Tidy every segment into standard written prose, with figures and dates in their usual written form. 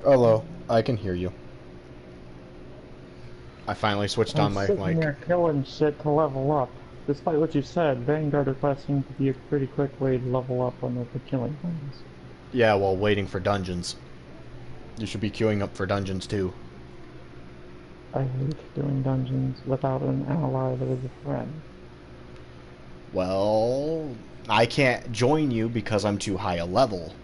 Hello, I can hear you. I finally switched I'm on my sitting mic. there killing shit to level up. Despite what you said, Vanguard requests seem to be a pretty quick way to level up when they're killing things. Yeah, while waiting for dungeons. You should be queuing up for dungeons too. I hate doing dungeons without an ally that is a friend. Well, I can't join you because I'm too high a level.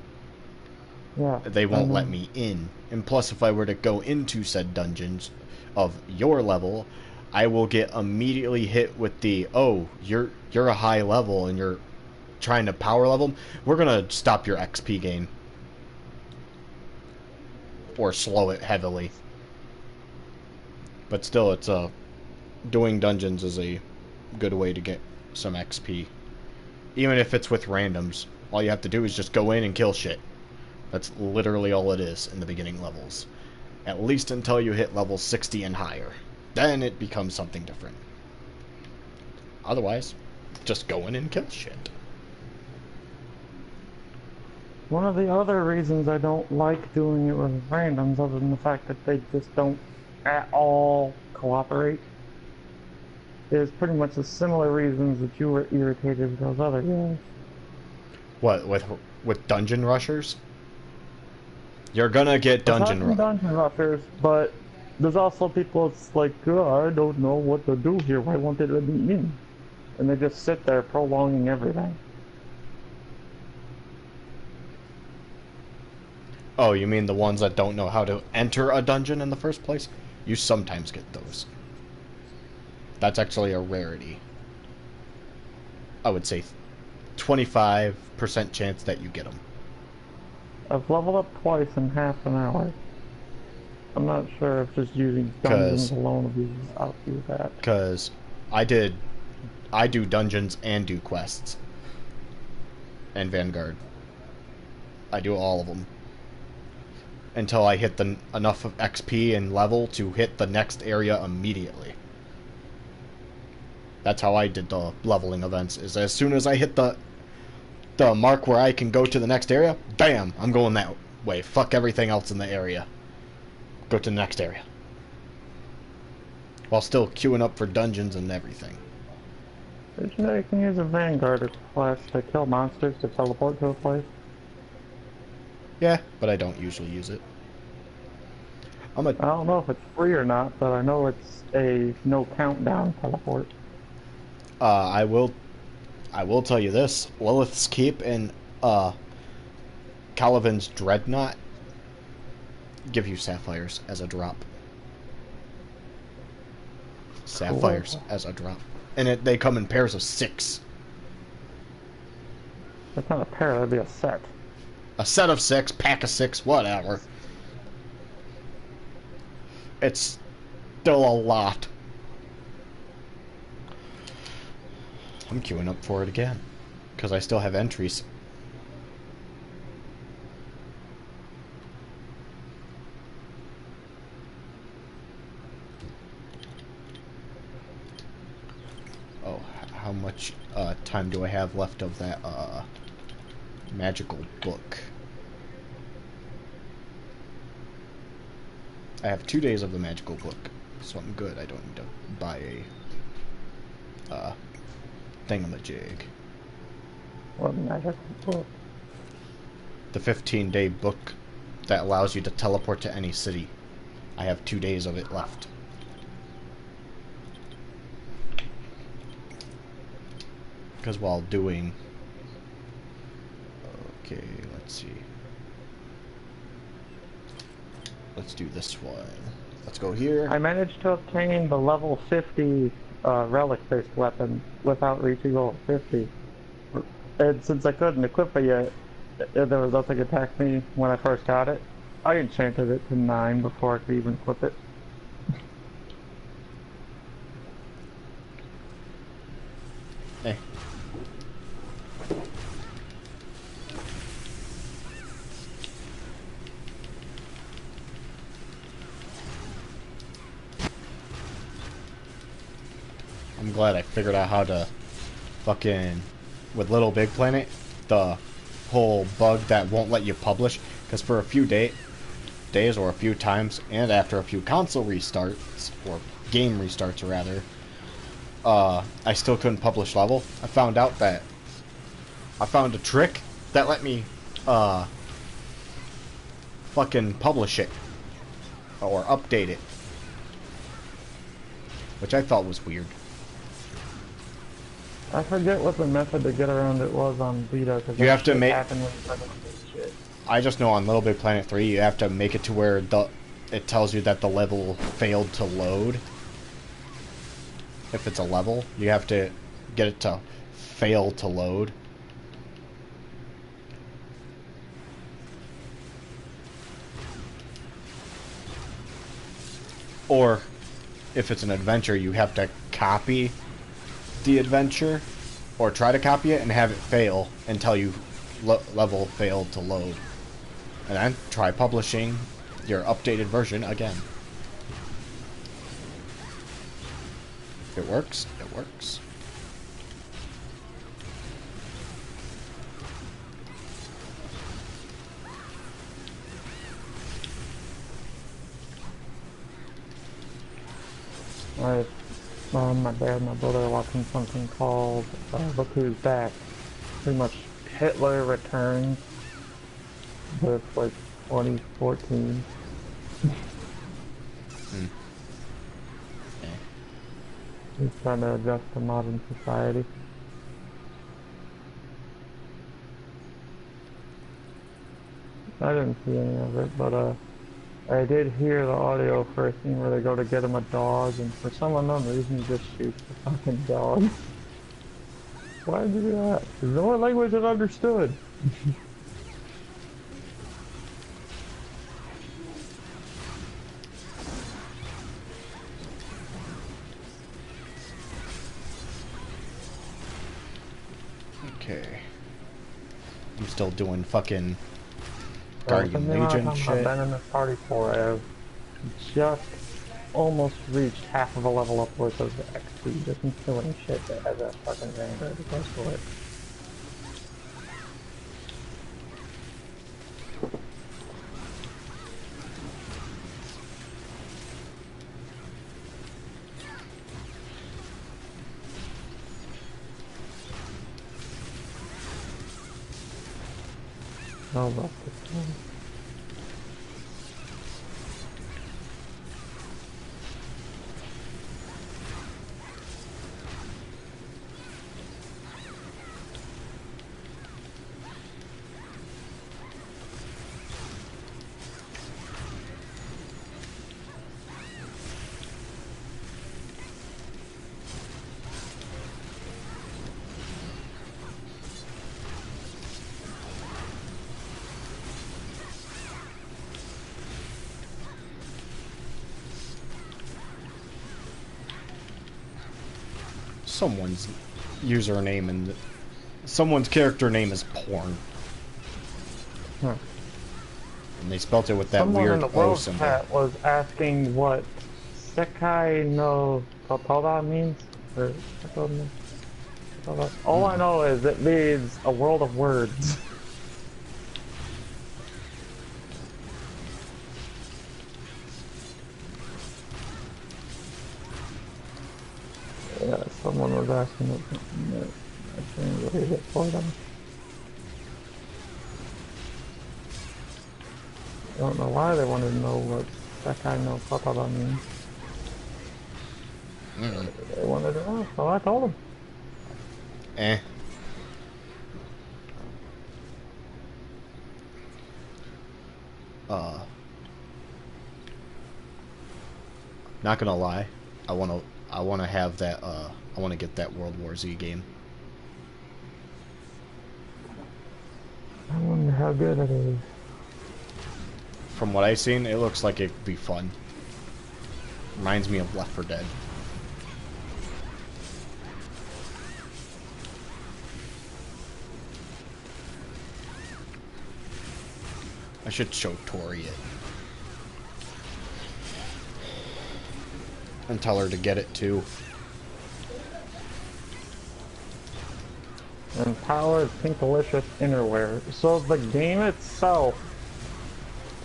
Yeah, They I won't let know. me in. And plus, if I were to go into said dungeons of your level, I will get immediately hit with the, oh, you're a high level and you're trying to power level. We're gonna stop your XP gain or slow it heavily. But still, it's doing dungeons is a good way to get some XP. Even if it's with randoms, all you have to do is just go in and kill shit. That's literally all it is in the beginning levels. At least until you hit level 60 and higher. Then it becomes something different. Otherwise, just go in and kill shit. One of the other reasons I don't like doing it with randoms, other than the fact that they just don't at all cooperate, is pretty much the similar reasons that you were irritated with those other guys. What, with dungeon rushers? You're gonna get Aside dungeon from rush. dungeon rushers, but there's also people it's like, I don't know what to do here. Why won't they let me in? And they just sit there prolonging everything. Oh, you mean the ones that don't know how to enter a dungeon in the first place? You sometimes get those. That's actually a rarity. I would say 25% chance that you get them. I've leveled up twice in half an hour. I'm not sure if just using dungeons Cause, alone will be out do that. cause I do dungeons and do quests. And Vanguard. I do all of them. Until I hit the enough of XP and level to hit the next area immediately. That's how I did the leveling events, is as soon as I hit the mark where I can go to the next area, bam, I'm going that way. Fuck everything else in the area. Go to the next area. While still queuing up for dungeons and everything. Did you know you can use a Vanguard quest to kill monsters to teleport to a place? Yeah, but I don't usually use it. I'm a I don't know if it's free or not, but I know it's a no countdown teleport. I will tell you this. Lilith's Keep and Calivan's Dreadnought give you sapphires as a drop. Cool. Sapphires as a drop. And they come in pairs of 6. That's not a pair, that'd be a set. A set of 6, pack of 6, whatever. It's still a lot. I'm queuing up for it again. Because I still have entries. Oh, how much time do I have left of that magical book? I have 2 days of the magical book, so I'm good. I don't need to buy a thingamajig. What magic book? The 15-day book that allows you to teleport to any city. I have 2 days of it left. Because while doing... Okay, let's see. Let's do this one. Let's go here. I managed to obtain the level 50 relic-based weapon without reaching level 50. And since I couldn't equip it yet, there was nothing attacked me when I first got it. I enchanted it to 9 before I could even equip it. Hey. I'm glad I figured out how to fucking... With Little Big Planet, the whole bug that won't let you publish. Because for a few days... days or a few times, and after a few console restarts, or game restarts rather, I still couldn't publish level. I found a trick that let me, fucking publish it. Or update it. Which I thought was weird. I forget what the method to get around it was on Vita, because You have to make... happen when you start doing this shit. I just know on Little Big Planet 3, you have to make it to where it tells you that the level failed to load. If it's a level, you have to get it to fail to load. Or, if it's an adventure, you have to copy the adventure, or try to copy it and have it fail until you level failed to load. And then try publishing your updated version again. If it works, it works. My dad and my brother are watching something called Look Who's Back. Pretty much Hitler Returns with like 2014. He's trying to adjust to modern society. I didn't see any of it, but I did hear the audio for a scene where they go to get him a dog, and for some unknown reason he just shoots the fucking dog. Why did you do that? There's no language that understood. Okay. I'm still doing fucking Guardian Legion shit. I've been in this party for, I have just almost reached half of a level up worth of XP, just in killing shit that has a fucking Vanguard close to it. Oh, well, Someone's username and someone's character name is porn. Huh. And they spelt it with that Someone weird in the O world symbol. chat was asking what Sekai no Totoba means? Or Totoba? All I know is it means a world of words. Yeah, someone was asking what something that I can't read it for them. I don't know why they wanted to know what Sekai no Totoba means. They wanted to know, so I told them. Eh. Not gonna lie, I wanna have that. I wanna get that World War Z game. I wonder how good it is. From what I've seen, it looks like it'd be fun. Reminds me of Left 4 Dead. I should show Tori it. And tell her to get it too. Empowered Pinkalicious Innerwear. So the game itself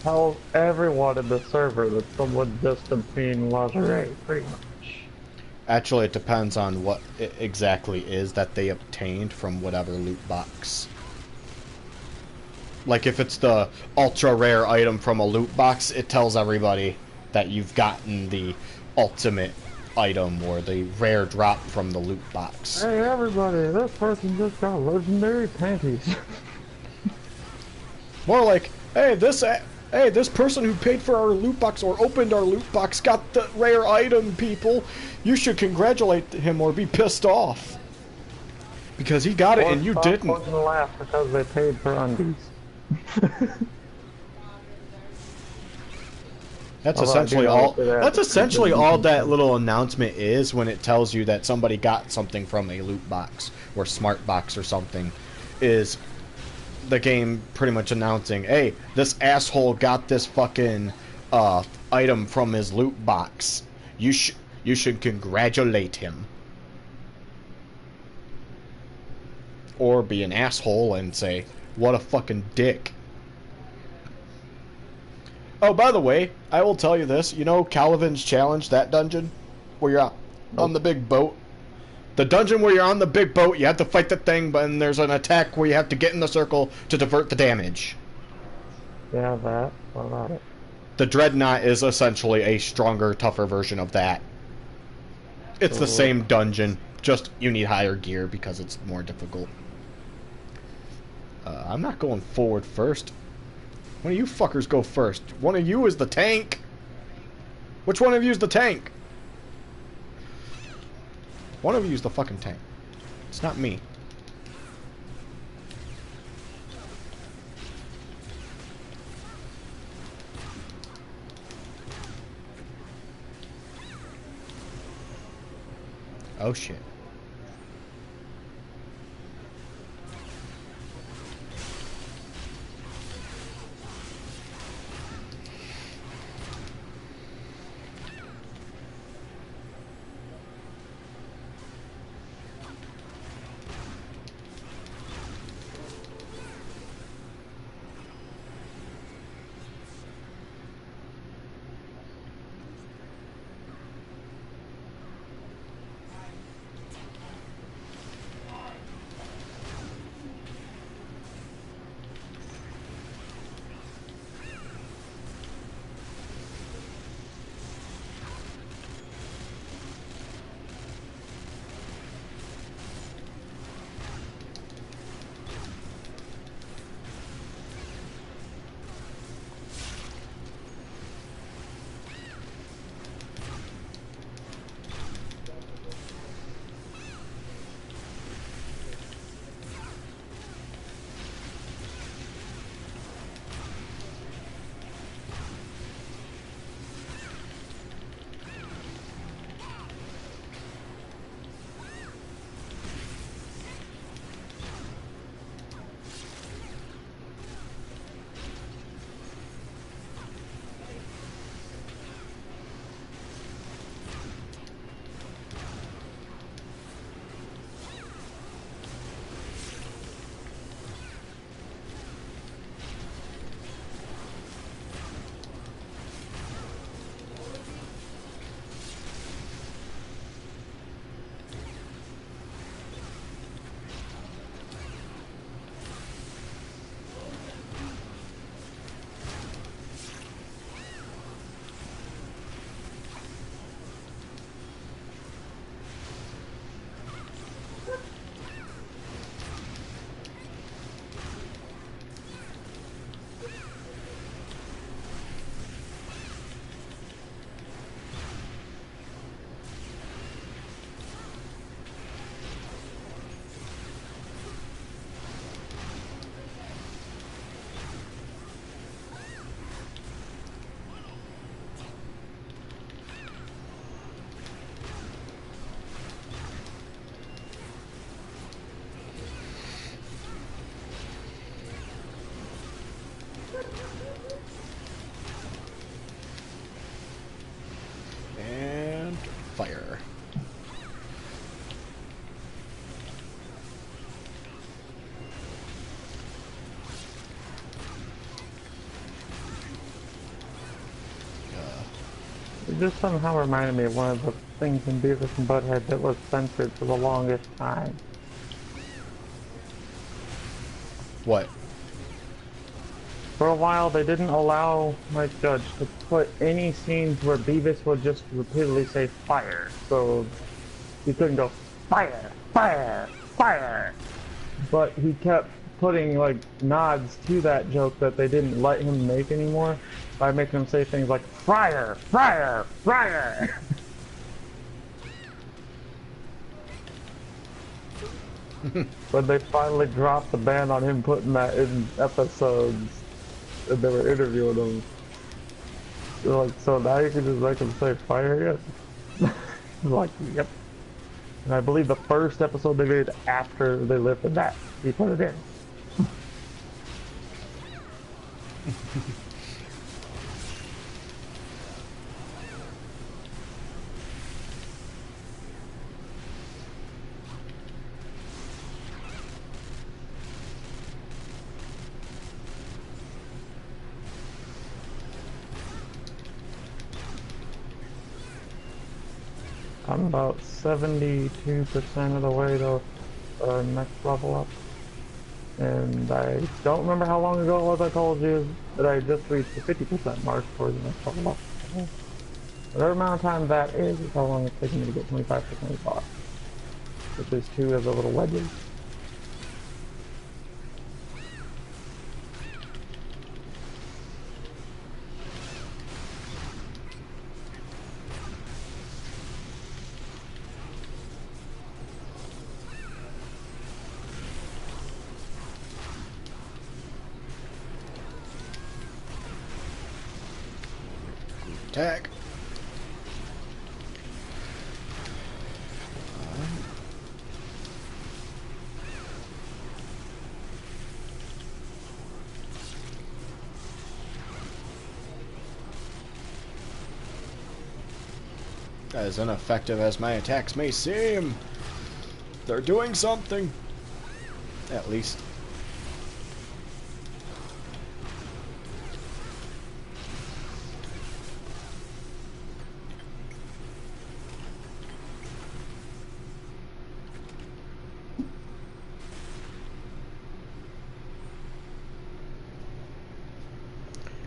tell everyone in the server that someone just obtained lingerie, pretty much. Actually, it depends on what it exactly is that they obtained from whatever loot box. Like, if it's the ultra rare item from a loot box, it tells everybody that you've gotten the ultimate item or the rare drop from the loot box. Hey everybody, this person just got legendary panties. More like, hey, this person who paid for our loot box or opened our loot box got the rare item, people. You should congratulate him or be pissed off. Because he got it and you didn't. Or laugh because they paid for undies. That's essentially all. That's essentially all that little announcement is when it tells you that somebody got something from a loot box or smart box or something. Is the game pretty much announcing, hey, this asshole got this fucking item from his loot box. You should congratulate him. Or be an asshole and say, what a fucking dick. Oh, by the way, I will tell you this. You know Calivan's Challenge, that dungeon? Where you're on the big boat? The dungeon where you're on the big boat, you have to fight the thing, but then there's an attack where you have to get in the circle to divert the damage. Yeah, that. What about it? The Dreadnought is essentially a stronger, tougher version of that. It's the same dungeon, just you need higher gear because it's more difficult. I'm not going forward first. One of you fuckers go first. One of you is the tank. Which one of you is the tank? One of you is the fucking tank. It's not me. Oh shit. this somehow reminded me of one of the things in Beavis and Butthead that was censored for the longest time. What? For a while, they didn't allow Mike Judge to put any scenes where Beavis would just repeatedly say fire. So he couldn't go fire, fire, fire. But he kept putting like nods to that joke that they didn't let him make anymore by making him say things like fryer, fryer, fryer. When they finally dropped the ban on him putting that in episodes, and they were interviewing him, they're like, so now you can just make him say fire again? He's like, yep. And I believe the first episode they made after they lifted that, he put it in. I'm about 72% of the way to next level up. And I don't remember how long ago it was I told you that I just reached the 50% mark for the next level up. Whatever amount of time that is how long it's taking me to get 25% of the boss. Which is 2 of the little wedges. Attack. As ineffective as my attacks may seem, they're doing something. At least.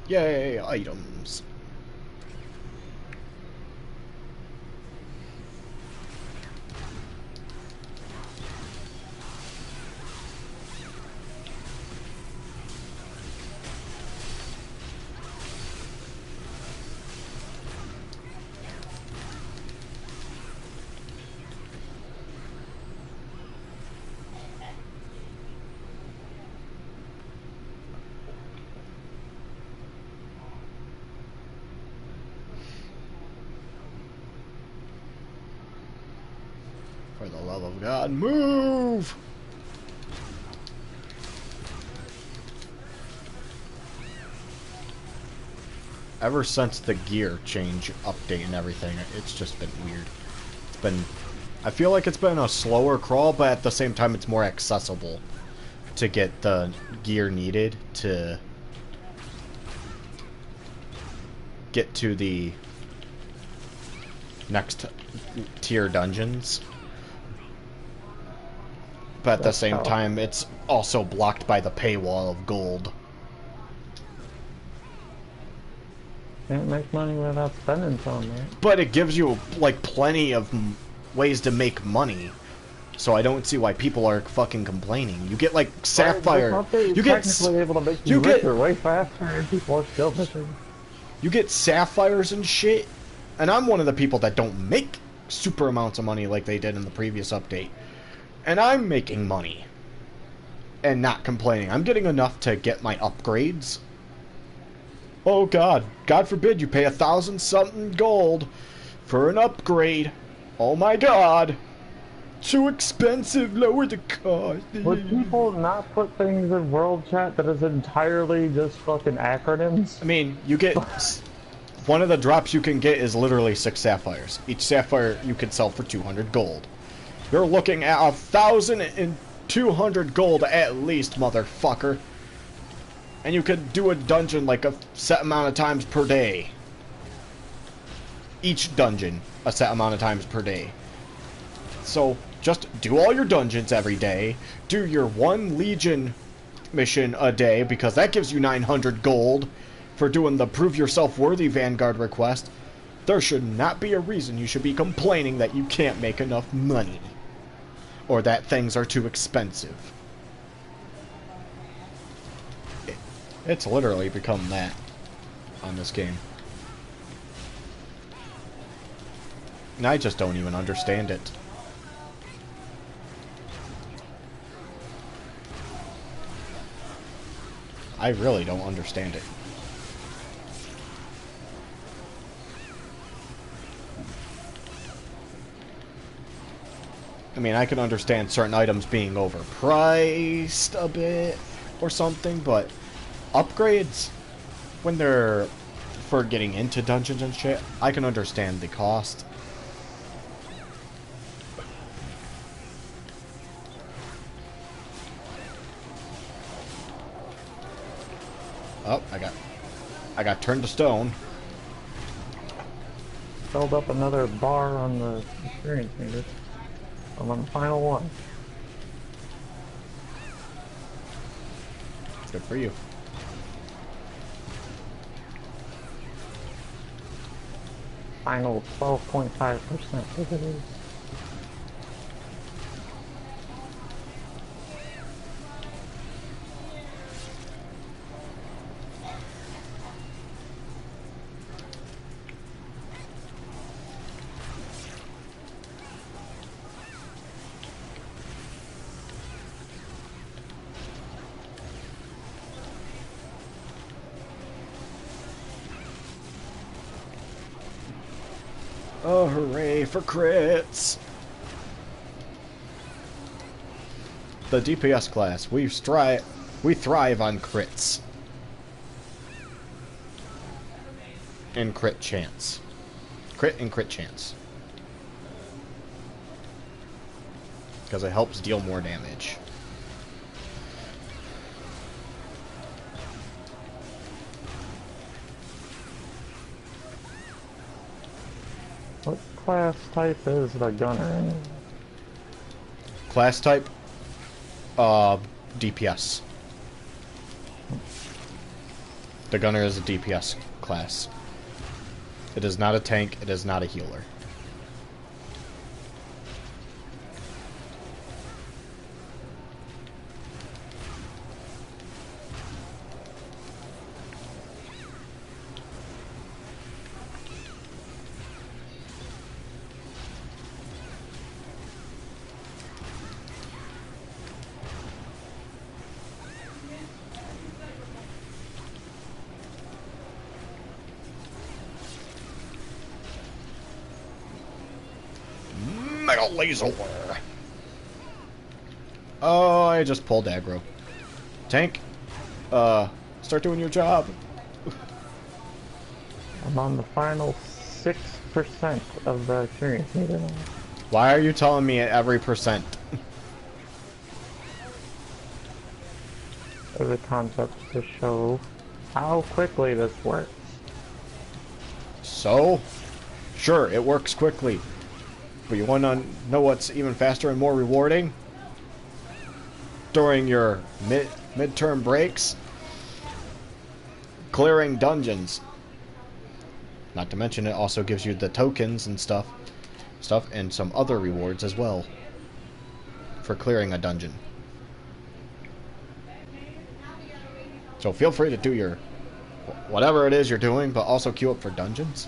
Yay, items. For the love of God, move! Ever since the gear change update and everything, it's just been weird. It's been... I feel like it's been a slower crawl, but at the same time it's more accessible to get the gear needed to get to the next tier dungeons. But at the same time, it's also blocked by the paywall of gold. Can't make money without spending some, man. But it gives you, like, plenty of ways to make money. So I don't see why people are fucking complaining. You get, like, sapphire. You get technically able to make you richer way faster, and people are still missing. You get sapphires and shit. And I'm one of the people that don't make super amounts of money like they did in the previous update. And I'm making money. And not complaining. I'm getting enough to get my upgrades. Oh God. God forbid you pay 1,000 something gold for an upgrade. Oh my God. Too expensive. Lower the cost. Would people not put things in world chat that is entirely just fucking acronyms? I mean, you get... One of the drops you can get is literally 6 sapphires. Each sapphire you can sell for 200 gold. You're looking at 1,200 gold at least, motherfucker. And you could do a dungeon like a set amount of times per day. each dungeon a set amount of times per day. So just do all your dungeons every day. Do your 1 Legion mission a day, because that gives you 900 gold for doing the Prove Yourself Worthy Vanguard request. There should not be a reason you should be complaining that you can't make enough money, or that things are too expensive. It's literally become that on this game. And I just don't even understand it. I really don't understand it. I mean, I can understand certain items being overpriced a bit or something, but upgrades, when they're for getting into dungeons and shit, I can understand the cost. Oh, I got turned to stone. Filled up another bar on the experience meter. I'm on the final one. Good for you. Final 12.5% of it is. Oh, hooray for crits! The DPS class, we thrive on crits. And crit chance. Crit and crit chance. Because it helps deal more damage. What class type is the gunner anyway? Class type? DPS. The gunner is a DPS class. It is not a tank, it is not a healer. Mega laser. Oh, I just pulled aggro. Tank, start doing your job. I'm on the final 6% of the experience meter now. Why are you telling me at every percent? As a concept to show how quickly this works. So? Sure, it works quickly. But you want to know what's even faster and more rewarding? During your midterm breaks? Clearing dungeons. Not to mention it also gives you the tokens and stuff and some other rewards as well for clearing a dungeon. So feel free to do your whatever it is you're doing, but also queue up for dungeons.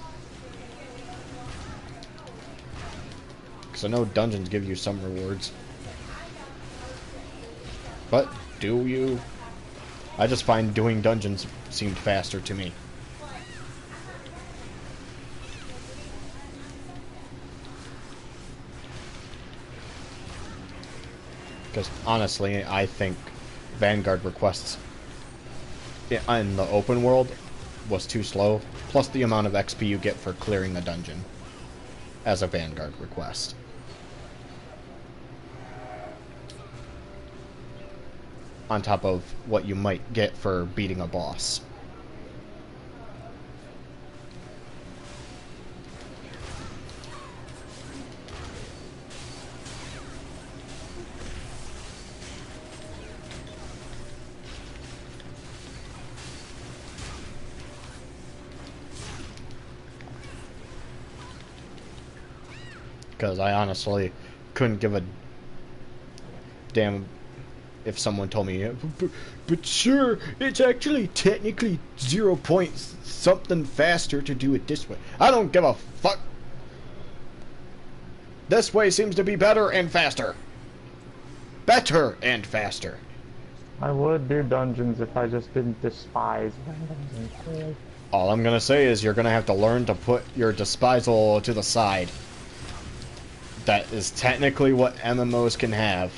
Because I know dungeons give you some rewards. But do you? I just find doing dungeons seemed faster to me. Because honestly, I think Vanguard requests in the open world was too slow, plus the amount of XP you get for clearing a dungeon as a Vanguard request. On top of what you might get for beating a boss. because I honestly couldn't give a damn if someone told me, but sure, it's actually technically 0 point something faster to do it this way. I don't give a fuck. This way seems to be better and faster. Better and faster. I would do dungeons if I just didn't despise randoms and shit. All I'm gonna say is you're gonna have to learn to put your despisal to the side. That is technically what MMOs can have.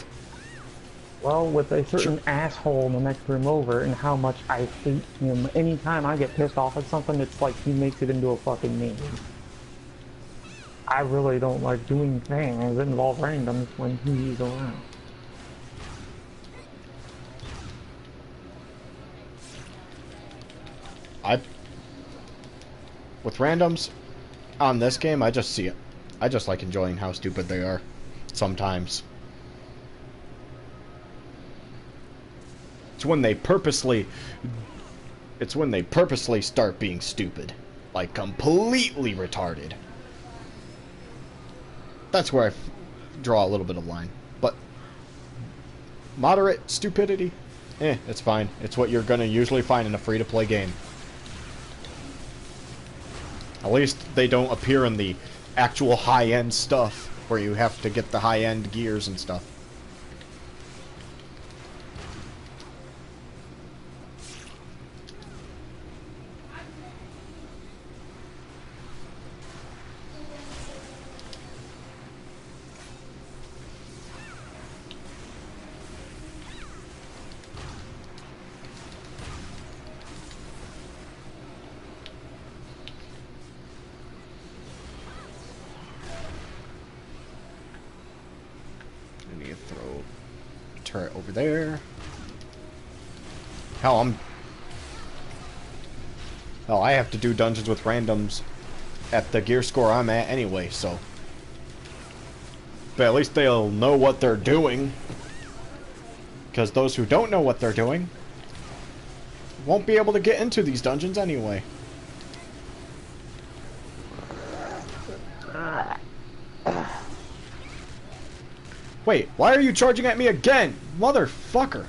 Well, with a certain asshole in the next room over and how much I hate him, anytime I get pissed off at something, it's like he makes it into a fucking meme. I really don't like doing things that involve randoms when he's around. With randoms on this game, I just see it. I just like enjoying how stupid they are sometimes. It's when they purposely start being stupid, like completely retarded. That's where I draw a little bit of line. But moderate stupidity, it's fine. It's what you're gonna usually find in a free-to-play game. At least they don't appear in the actual high-end stuff, where you have to get the high-end gears and stuff. Turret over there. Hell, I have to do dungeons with randoms at the gear score I'm at anyway, so. But at least they'll know what they're doing. Because those who don't know what they're doing won't be able to get into these dungeons anyway. Wait, why are you charging at me again? Motherfucker.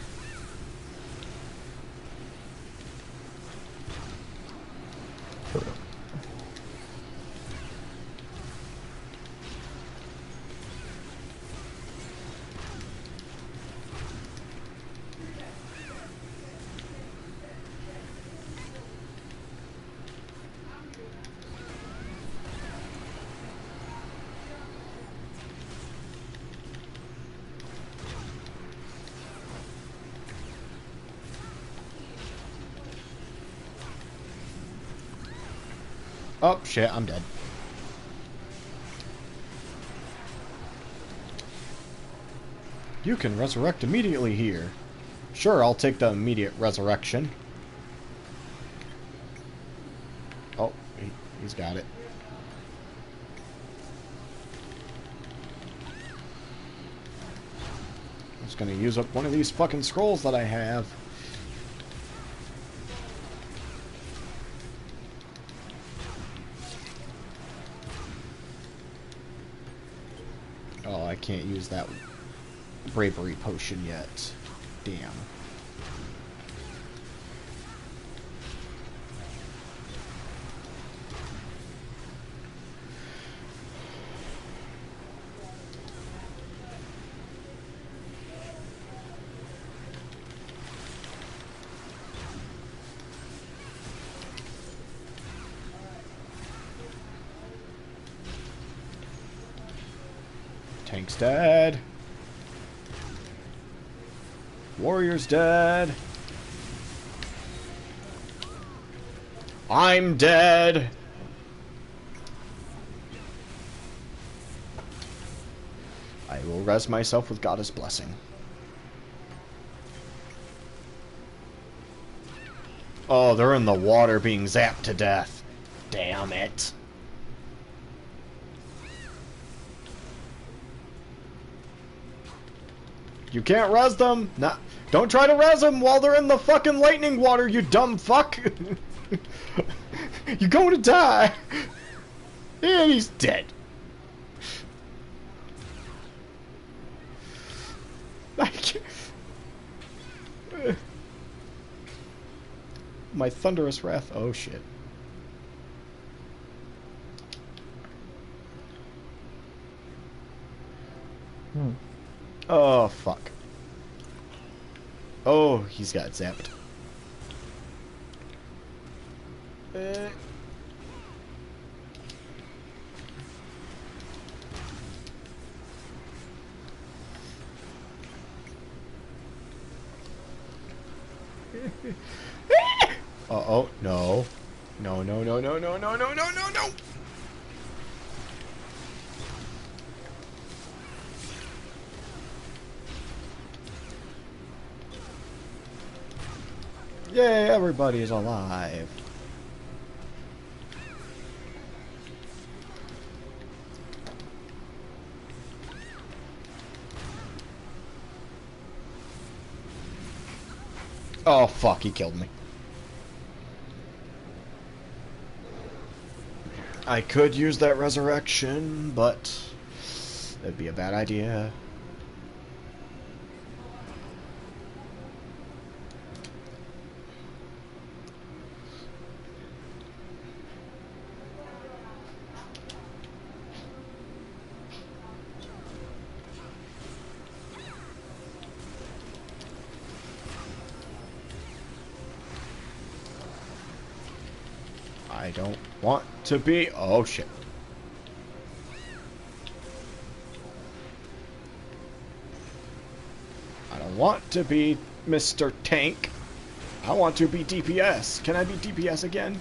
Oh, shit, I'm dead. You can resurrect immediately here. Sure, I'll take the immediate resurrection. Oh, he's got it. I'm just gonna use up one of these fucking scrolls that I have. Oh, I can't use that bravery potion yet. Damn. Tank's dead. Warrior's dead. I'm dead. I will res myself with Goddess Blessing. Oh, they're in the water being zapped to death. Damn it. You can't res them. Nah, don't try to res them while they're in the fucking lightning water, you dumb fuck. You're going to die. And he's dead. I can't. My thunderous wrath. Oh shit. Oh fuck. Oh, he's got zapped. Uh-oh, no. No, no, no, no, no, no, no, no, no, no! Yay, everybody is alive. Oh, fuck, he killed me. I could use that resurrection, but that'd be a bad idea. I don't want to be... Oh, shit. I don't want to be Mr. Tank. I want to be DPS. Can I be DPS again?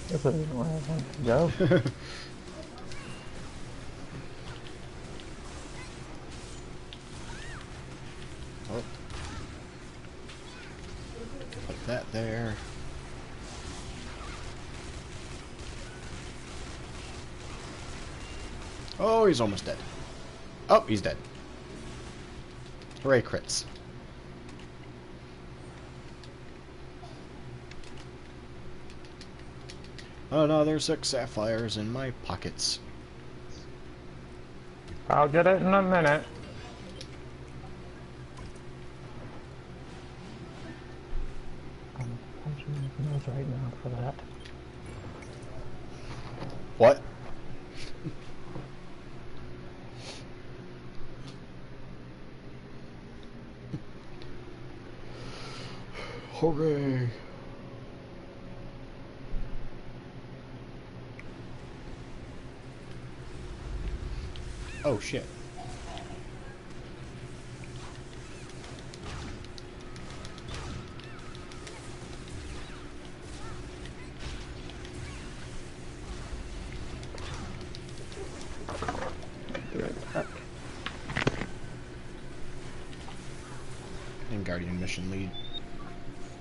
This isn't where I want to go. Oh. Put that there. Oh, he's almost dead. Oh, he's dead. Hooray, crits. Oh no, there's 6 sapphires in my pockets. I'll get it in a minute. I'm punching my nose right now for that. What? Hooray. Oh shit.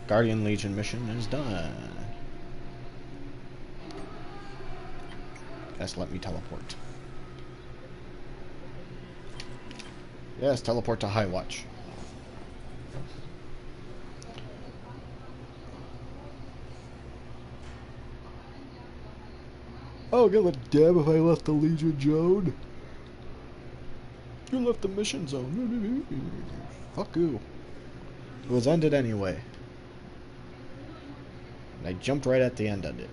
Guardian Legion mission is done. Yes, let me teleport. Yes, teleport to High Watch. Oh, give a damn if I left the Legion zone. You left the mission zone. Fuck you. It was ended anyway. And I jumped right at the end of it.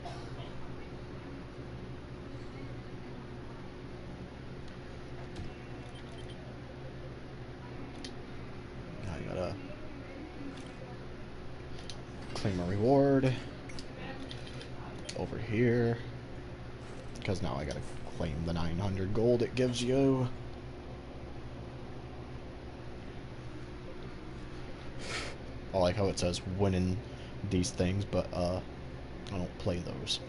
Now I gotta claim a reward over here. Because now I gotta claim the 900 gold it gives you. I like how it says winning these things, but I don't play those.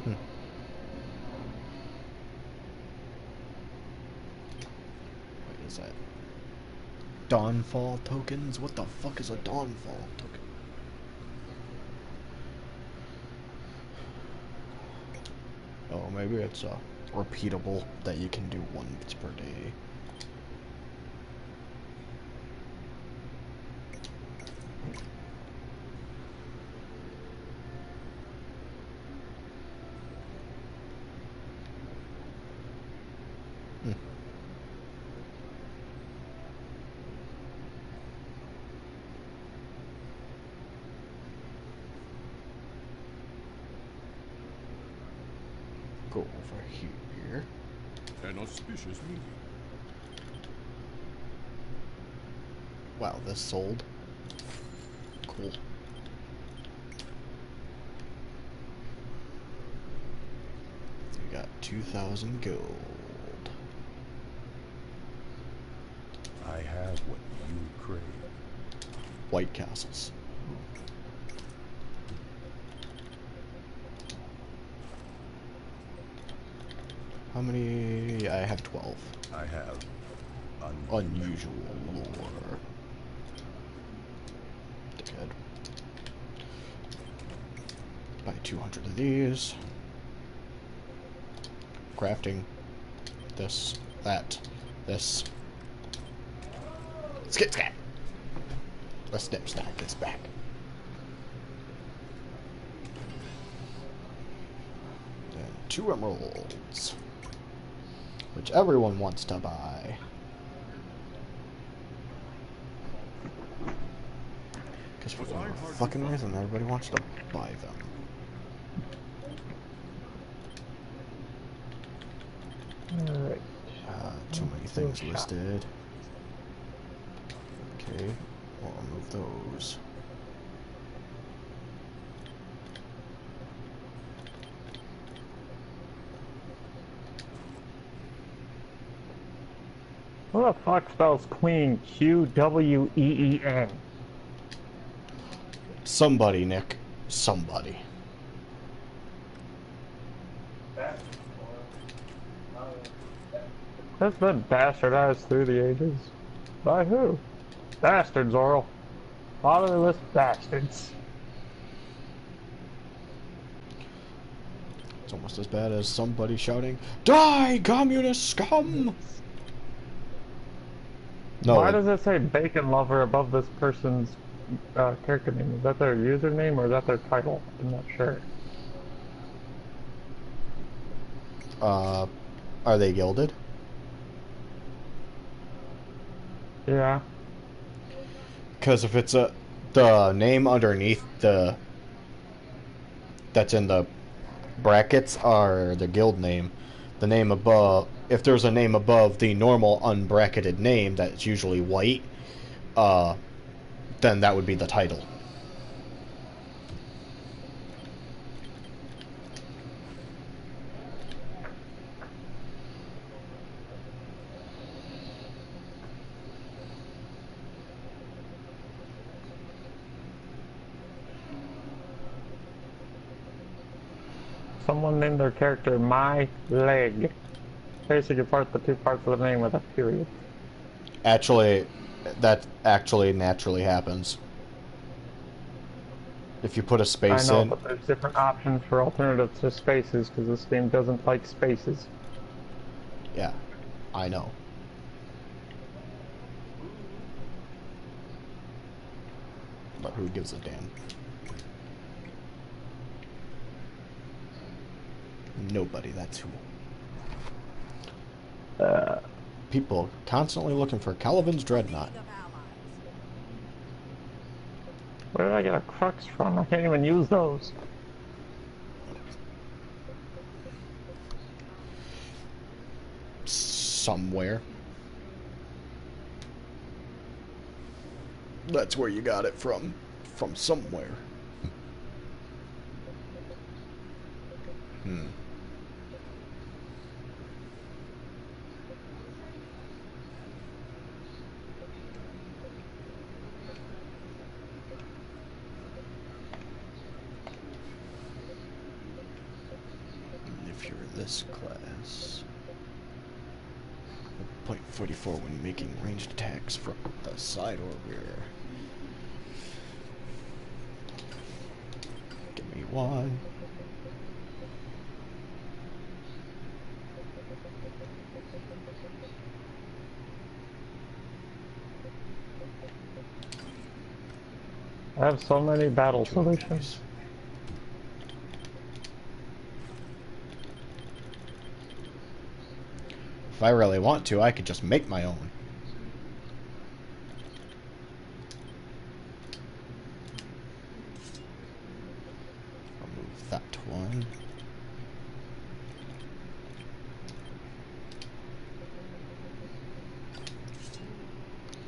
What is that? Dawnfall tokens? What the fuck is a Dawnfall token? Oh, maybe it's repeatable that you can do once per day. Go over here. An auspicious meeting. Wow, this sold. Cool. We got 2,000 gold. I have what you crave. White castles. How many? I have 12. I have Unusual lore. Dickhead. Buy 200 of these. Crafting. This. That. This. Skit scat! Let's snip stack this back. And 2 emeralds. Which everyone wants to buy. Because for some fucking reason, everybody wants to buy them. Alright. Too many things listed. Okay, we'll remove those. Who the fuck spells queen Q-W-E-E-N? Somebody, Nick. Somebody. That's been bastardized through the ages. By who? Bastards, Oral. Fatherless bastards. It's almost as bad as somebody shouting, "Die, communist scum!" No. Why does it say Bacon Lover above this person's character name? Is that their username or is that their title? I'm not sure. Are they gilded? Yeah. Because if it's the name underneath the that's in the brackets are the guild name. The name above, if there's a name above the normal unbracketed name that's usually white, then that would be the title. Someone named their character My Leg. Basically part the two parts of the name with a period. Actually, that actually naturally happens. If you put a I space know, in, but there's different options for alternatives to spaces because this game doesn't like spaces. yeah, I know. But who gives a damn? Nobody, that's who. People constantly looking for Caliban's Dreadnought. Where did I get a crux from? I can't even use those. Somewhere. That's where you got it from. From somewhere. Hmm. If you're this class, 0.44 when making ranged attacks from the side or rear. Give me one. I have so many battle solutions. If I really want to, I could just make my own. I'll move that one.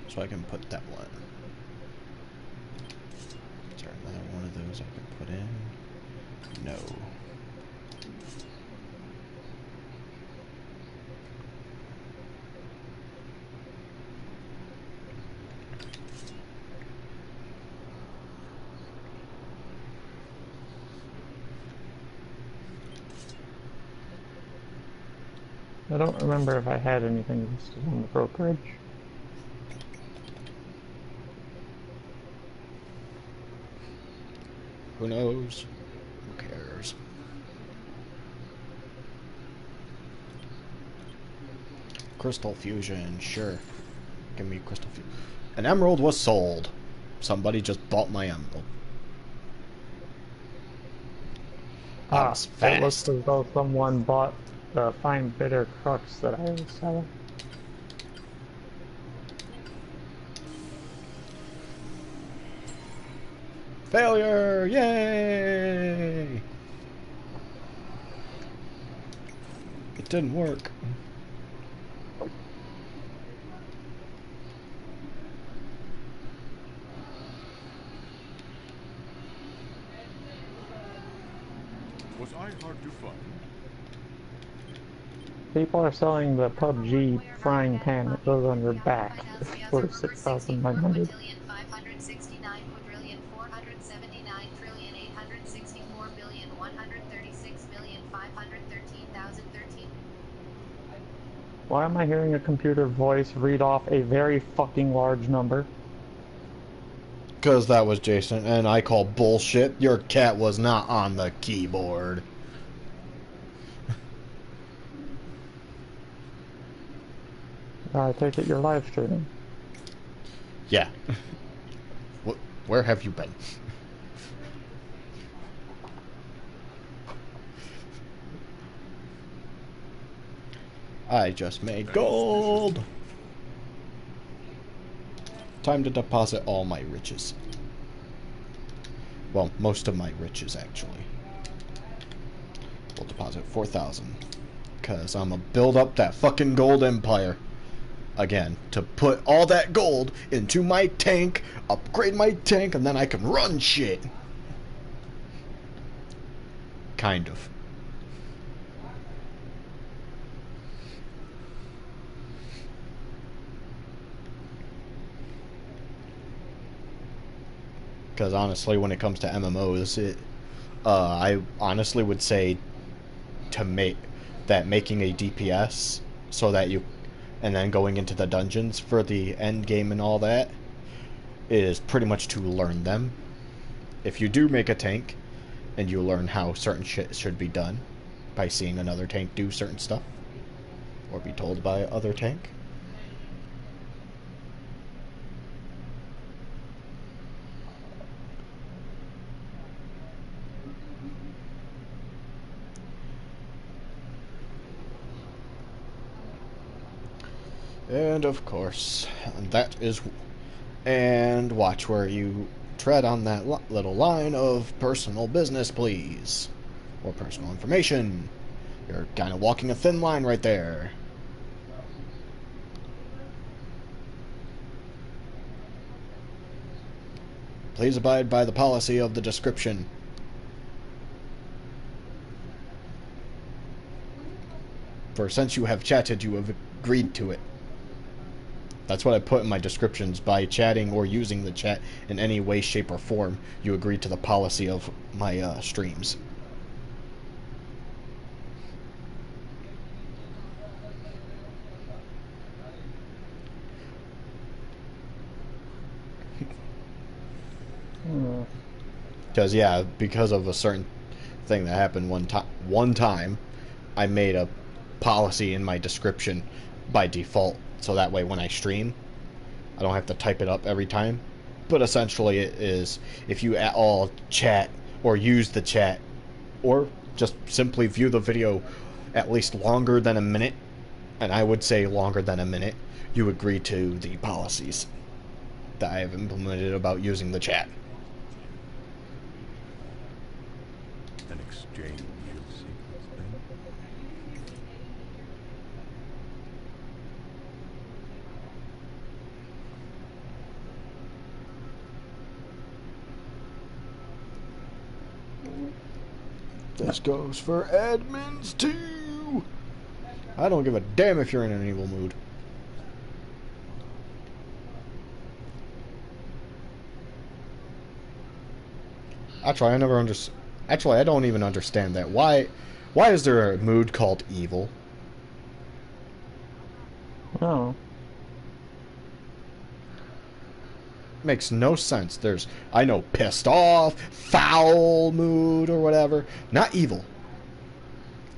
So I can put that one. Is there another one of those I can put in? No. I don't remember if I had anything listed on the brokerage. Who knows? Who cares? Crystal Fusion, sure. Give me Crystal Fusion. An emerald was sold. Somebody just bought my emerald. That was It looks fast. as though someone bought the fine bitter crux that I was selling. Failure! Yay! It didn't work. Was I hard to find? People are selling the PUBG frying pan that goes on your back for 6,900. Why am I hearing a computer voice read off a very fucking large number? Because that was Jason, and I call bullshit. Your cat was not on the keyboard. I take it you're live streaming. Yeah. Where have you been? I just made gold! Time to deposit all my riches. Well, most of my riches, actually. We'll deposit 4,000. Because I'm gonna build up that fucking gold empire. Again, to put all that gold into my tank, upgrade my tank, and then I can run shit. Kind of. Because honestly, when it comes to MMOs, I honestly would say to make that making a DPS so that you, and then going into the dungeons for the end game and all that, is pretty much to learn them. If you do make a tank, and you learn how certain shit should be done by seeing another tank do certain stuff, or be told by other tank. And of course, that is, and watch where you tread on that little line of personal business, please, or personal information. You're kind of walking a thin line right there. Please abide by the policy of the description. For since you have chatted, you have agreed to it. That's what I put in my descriptions. By chatting or using the chat in any way, shape, or form, you agree to the policy of my streams. Because, yeah, because of a certain thing that happened one time, I made a policy in my description by default, so that way when I stream, I don't have to type it up every time. But essentially it is, if you at all chat or use the chat, or just simply view the video at least longer than a minute, and I would say longer than a minute, you agree to the policies that I have implemented about using the chat. An exchange of secrets, then? This goes for admins too. I don't give a damn if you're in an evil mood. Actually, I never understand. Actually, I don't even understand that. Why is there a mood called evil? Oh. Makes no sense. There's, I know, pissed off, foul mood, or whatever. Not evil.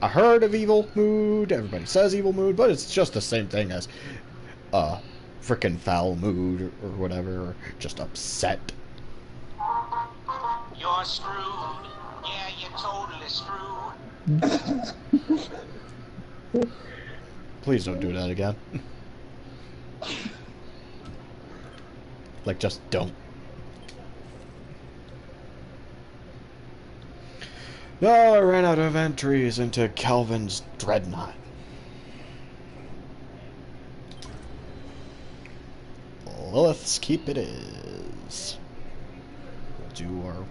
I heard of evil mood. Everybody says evil mood, but it's just the same thing as frickin' foul mood or whatever, or just upset. You're screwed. Yeah, you're totally screwed. Please don't do that again. Like, just don't. No, I ran out of entries into Calvin's Dreadnought. Lilith's Keep it is. We'll do our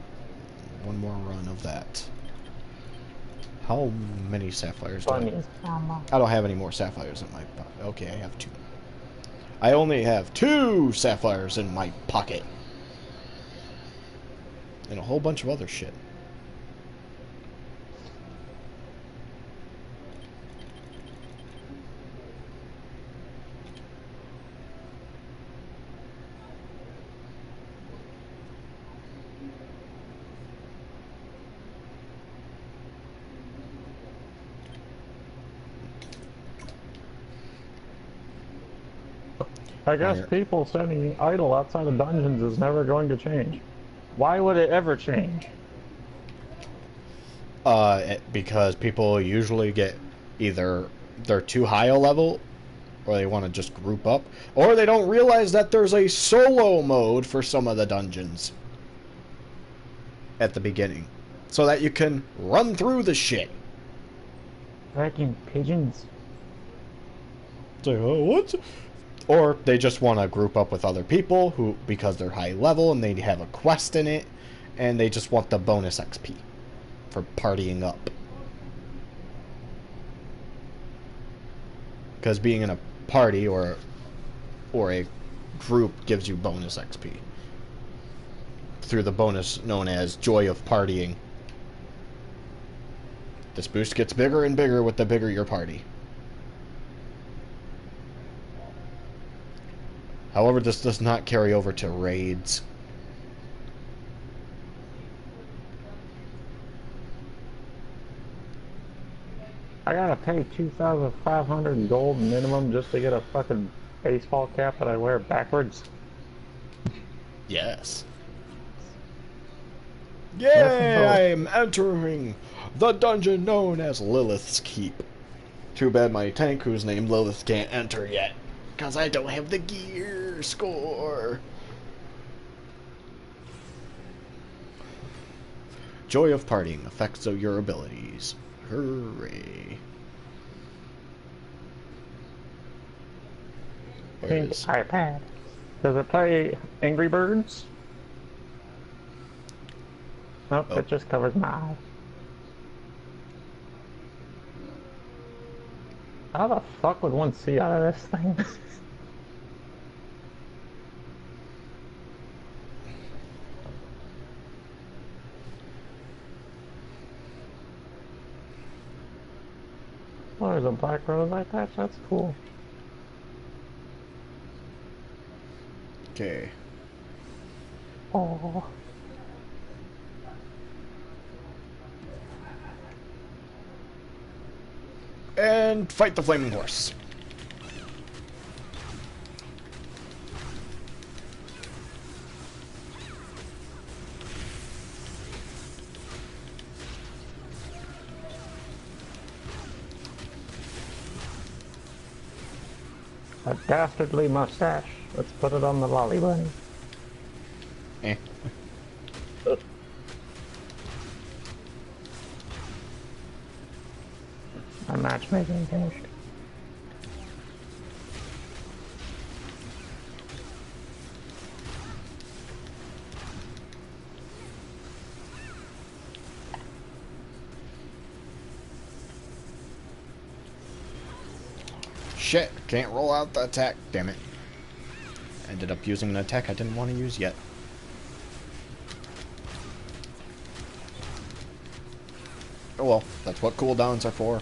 one more run of that. How many sapphires do I don't have any more sapphires in my pocket. Okay, I have 2. I only have 2 sapphires in my pocket. And a whole bunch of other shit. I guess people sitting idle outside of dungeons is never going to change. Why would it ever change? Because people usually get either they're too high a level, or they want to just group up, or they don't realize that there's a solo mode for some of the dungeons at the beginning, so that you can run through the shit. Fucking pigeons. It's like, oh, what? Or they just want to group up with other people who, because they're high level and they have a quest in it, and they just want the bonus XP for partying up. Because being in a party or a group gives you bonus XP through the bonus known as Joy of Partying. This boost gets bigger and bigger with the bigger your party. However, this does not carry over to raids. I gotta pay 2,500 gold minimum just to get a fucking baseball cap that I wear backwards. Yes. Yay! I am entering the dungeon known as Lilith's Keep. Too bad my tank, who's named Lilith, can't enter yet. Because I don't have the gear score. Joy of partying. Effects of your abilities. Hooray. Pink iPad. Does it play Angry Birds? Nope, Oh. it just covers my eyes. How the fuck would one see out of this thing? Oh, there's a black rose like that? That's cool. Okay. Oh. And fight the flaming horse. A dastardly mustache. Let's put it on the lolly bunny. Eh. Our matchmaking finished. Shit, can't roll out the attack, damn it. Ended up using an attack I didn't want to use yet. Oh well, that's what cooldowns are for.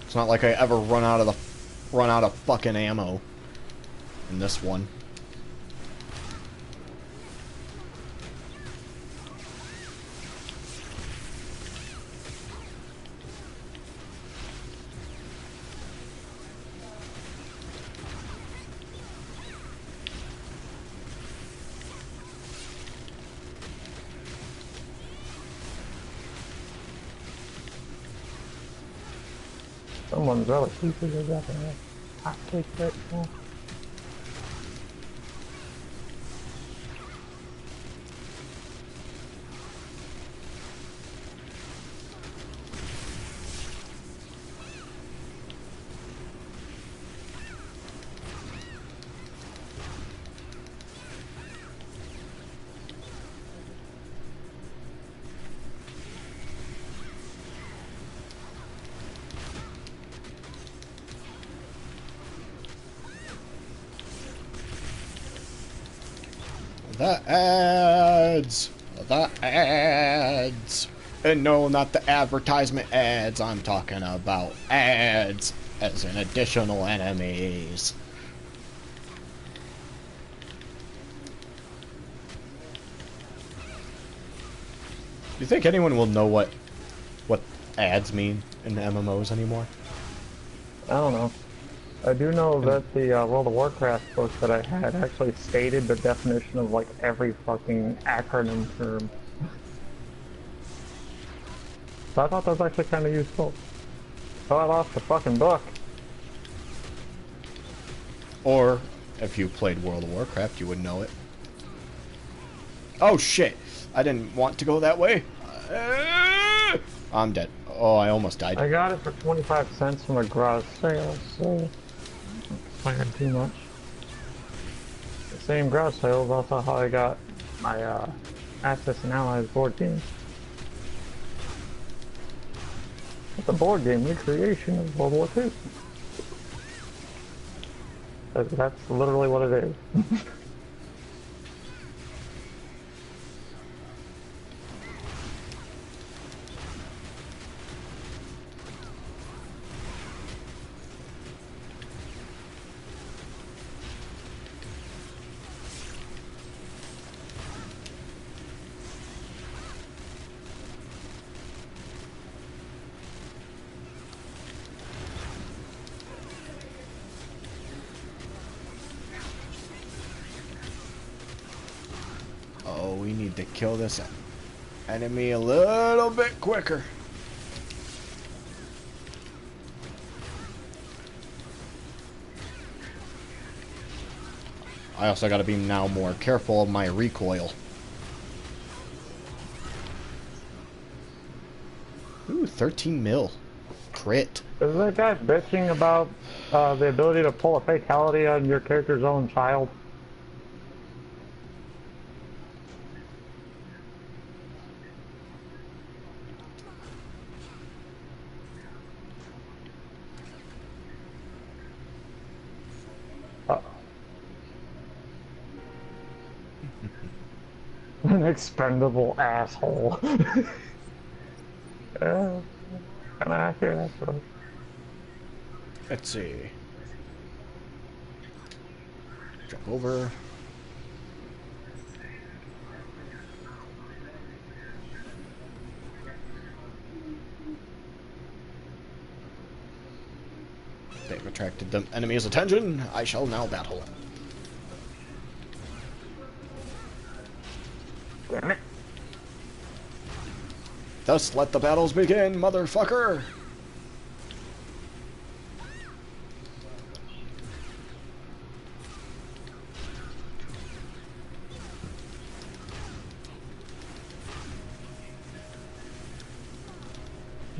It's not like I ever run out of fucking ammo in this one. Someone's really keeping his up in there. Hot cake right now. The ads! The ads! And no, not the advertisement ads, I'm talking about ads as in additional enemies. Do you think anyone will know what ads mean in the MMOs anymore? I don't know. I do know that the World of Warcraft book that I had actually stated the definition of like every fucking acronym term. So I thought that was actually kind of useful. So I lost the fucking book. Or, if you played World of Warcraft, you would know it. Oh shit! I didn't want to go that way. I'm dead. Oh, I almost died. I got it for 25 cents from a garage sale, so I had too much. The same garage sale is also how I got my Axis and Allies board game. It's a board game recreation of World War II. That's literally what it is. we need to kill this enemy a little bit quicker. I also gotta be now more careful of my recoil. Ooh, 13 mil. Crit. Is that guy bitching about the ability to pull a fatality on your character's own child? An expendable asshole. Can I hear that sort of? Let's see. Jump over. They've attracted the enemy's attention. I shall now battle. Damn it. Thus let the battles begin, motherfucker!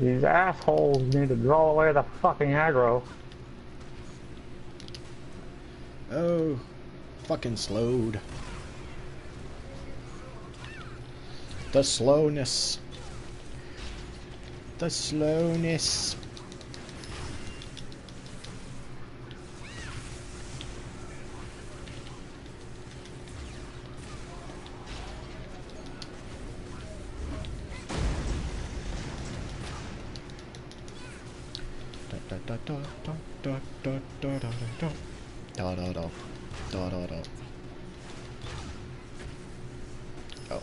These assholes need to draw away the fucking aggro. Oh, fucking slowed. The slowness. The slowness. Da da da da da da da da da da da da da da da. Oh.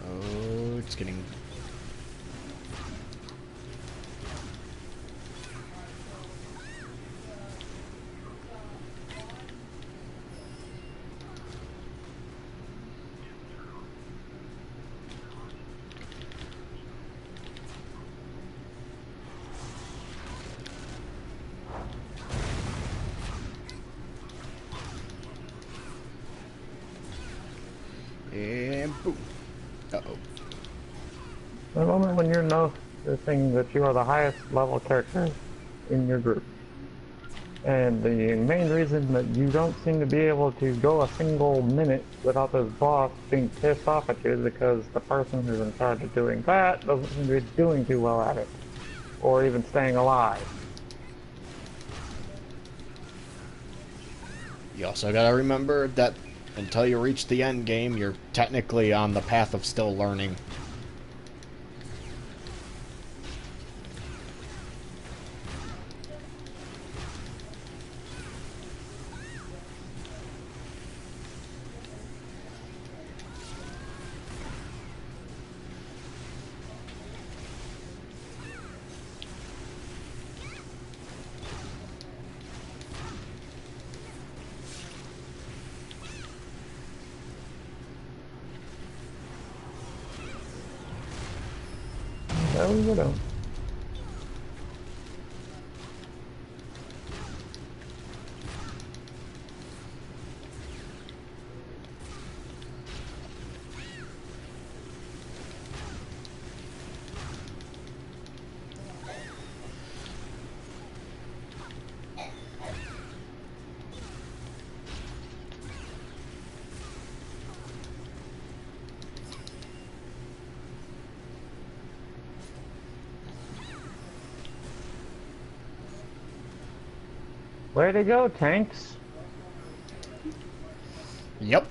Oh, it's getting. And boom. Uh-oh. The moment when you're noticing that you are the highest level character in your group. And the main reason that you don't seem to be able to go a single minute without this boss being pissed off at you is because the person who's in charge of doing that doesn't seem to be doing too well at it. Or even staying alive. You also gotta remember that until you reach the end game, you're technically on the path of still learning. No, you don't. Where'd they go, tanks? Yep.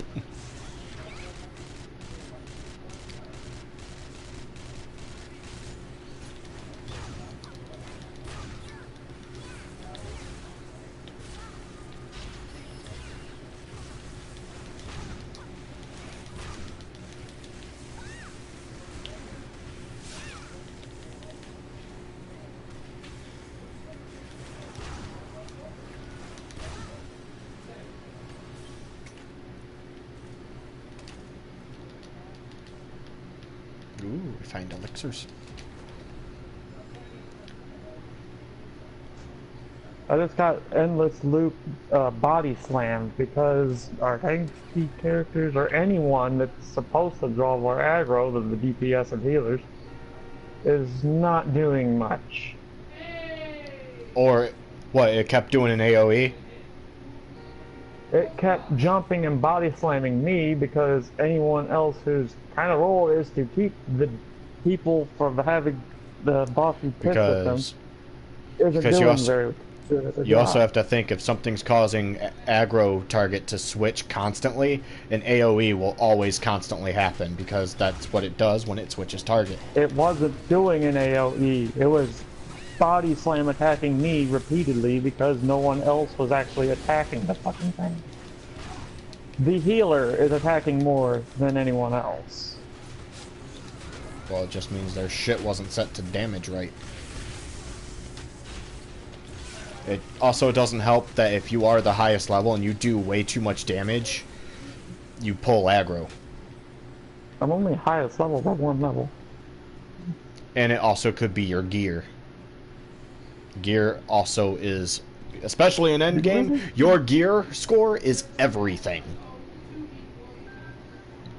find elixirs. I just got endless loop body slammed because our tank characters or anyone that's supposed to draw more aggro than the DPS and healers is not doing much. Or, what, it kept doing an AoE? It kept jumping and body slamming me because anyone else whose kind of role is to keep the people from having the bossy pits with them isn't because doing very good at the You also job. have to think if something's causing aggro target to switch constantly, an AoE will always constantly happen because that's what it does when it switches target. It wasn't doing an AoE. It was body slam attacking me repeatedly because no one else was actually attacking the fucking thing. The healer is attacking more than anyone else. Well, it just means their shit wasn't set to damage right. It also doesn't help that if you are the highest level and you do way too much damage, you pull aggro. I'm only highest level by one level. And it also could be your gear. Gear also is, especially in endgame, your gear score is everything.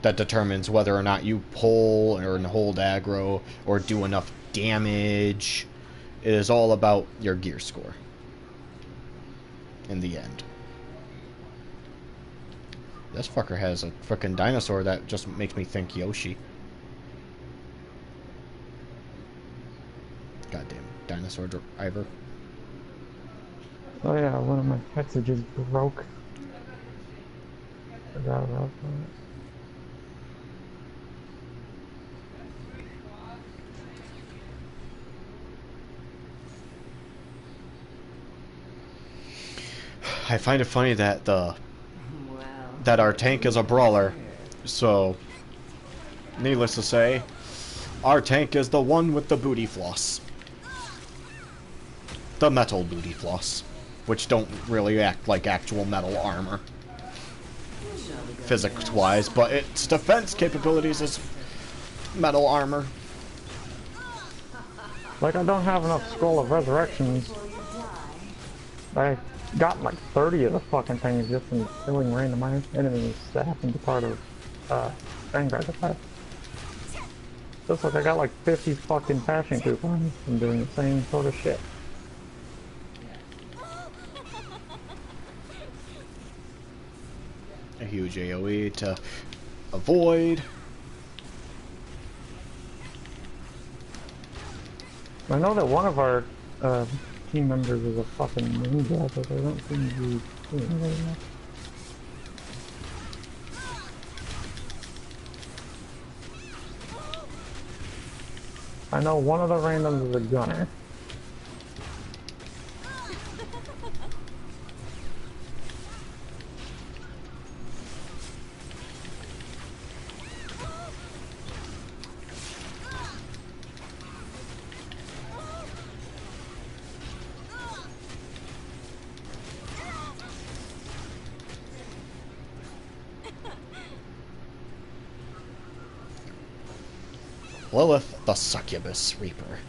That determines whether or not you pull or hold aggro or do enough damage. It is all about your gear score. In the end. This fucker has a frickin' dinosaur that just makes me think Yoshi. Goddamn dinosaur driver. Oh yeah, one of my pets just broke. Forgot about that. I find it funny that that our tank is a brawler, so needless to say, our tank is the one with the booty floss. The metal booty floss, which don't really act like actual metal armor, physics-wise, but its defense capabilities is metal armor. Like, I don't have enough Scroll of Resurrections. I got like 30 of the fucking things just from killing random enemies that happen to be part of Vanguard attack. Looks like I got like 50 fucking passion coupons from doing the same sort of shit. A huge AoE to avoid. I know that one of our team members is a fucking ninja, but they don't seem to be doing very much. I know one of the randoms is a gunner. Lilith, the Succubus Reaper.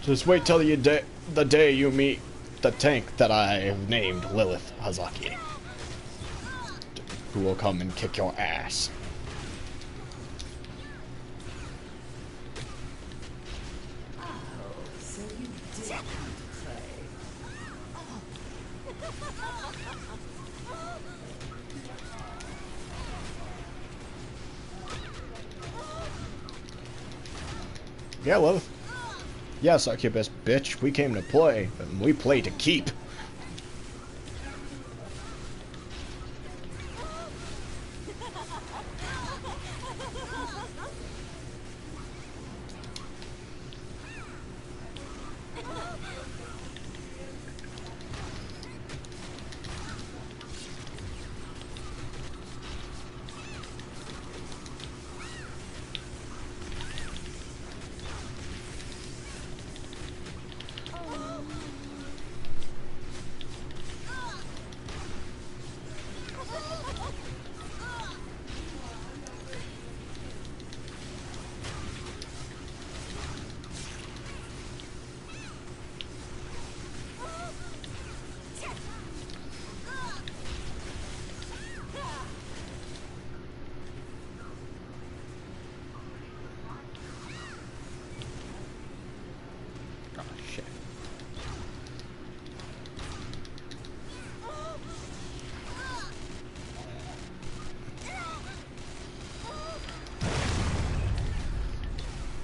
Just wait till the day you meet the tank that I have named Lilith Hazaki, who will come and kick your ass. Yeah, Lilith. Yeah, Succubus, bitch. We came to play, and we play to keep.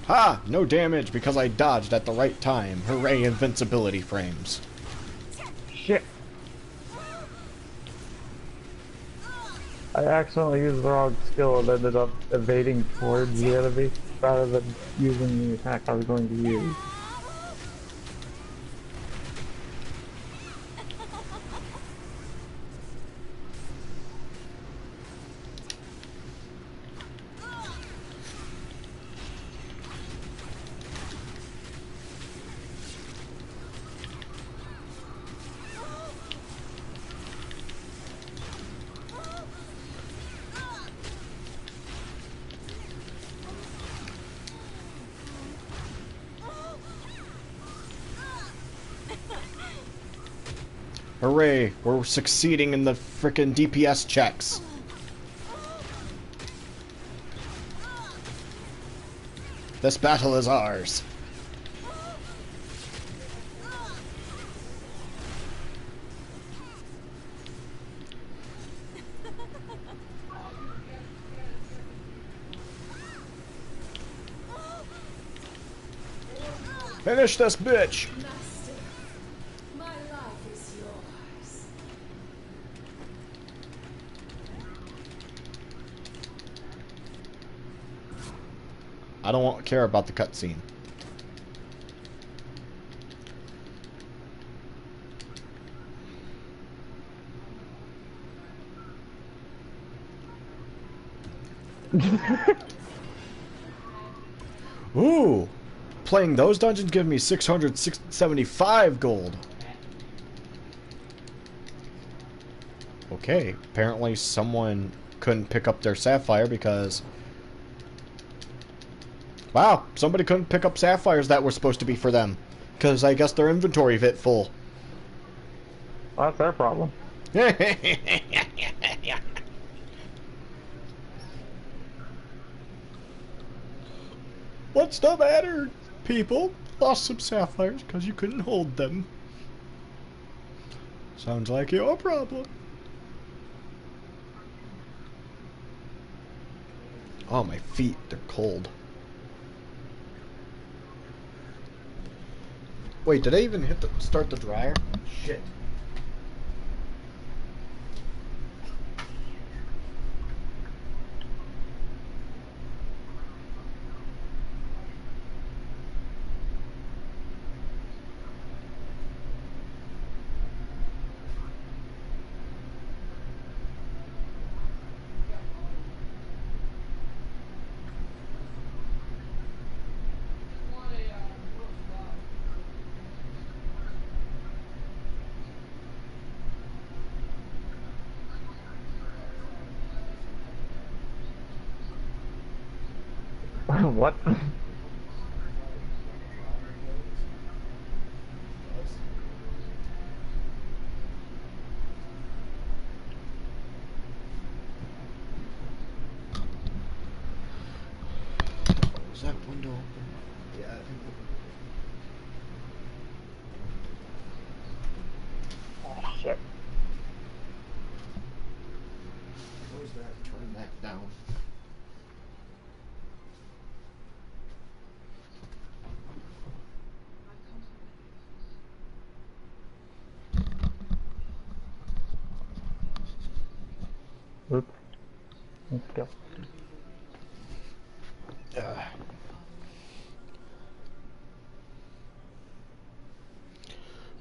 Ha! No damage because I dodged at the right time. Hooray, invincibility frames. Shit. I accidentally used the wrong skill and ended up evading towards the enemy rather than using the attack I was going to use. Hooray, we're succeeding in the frickin' DPS checks. This battle is ours. Finish this bitch! Master, my life is yours. I don't care about the cutscene. Ooh! Playing those dungeons give me 675 gold. Okay, apparently someone couldn't pick up their sapphire because... Wow, somebody couldn't pick up sapphires that were supposed to be for them. Because I guess their inventory fit full. Well, that's their problem. What's the matter, people? Lost some sapphires because you couldn't hold them. Sounds like your problem. Oh, my feet, they're cold. Wait, did I even start the dryer? Shit. What? Was that window open? Yeah, I think Oh, shit. Close that, turn that down. Oops. Let's go.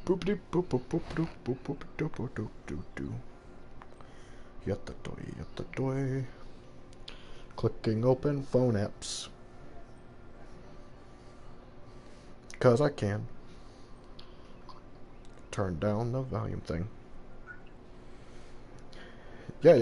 Boopity boop boop boop boop boop boop doop doop doop doop doop. Yatta doy. Clicking open phone apps. 'Cause I can. Turn down the volume thing. Yeah.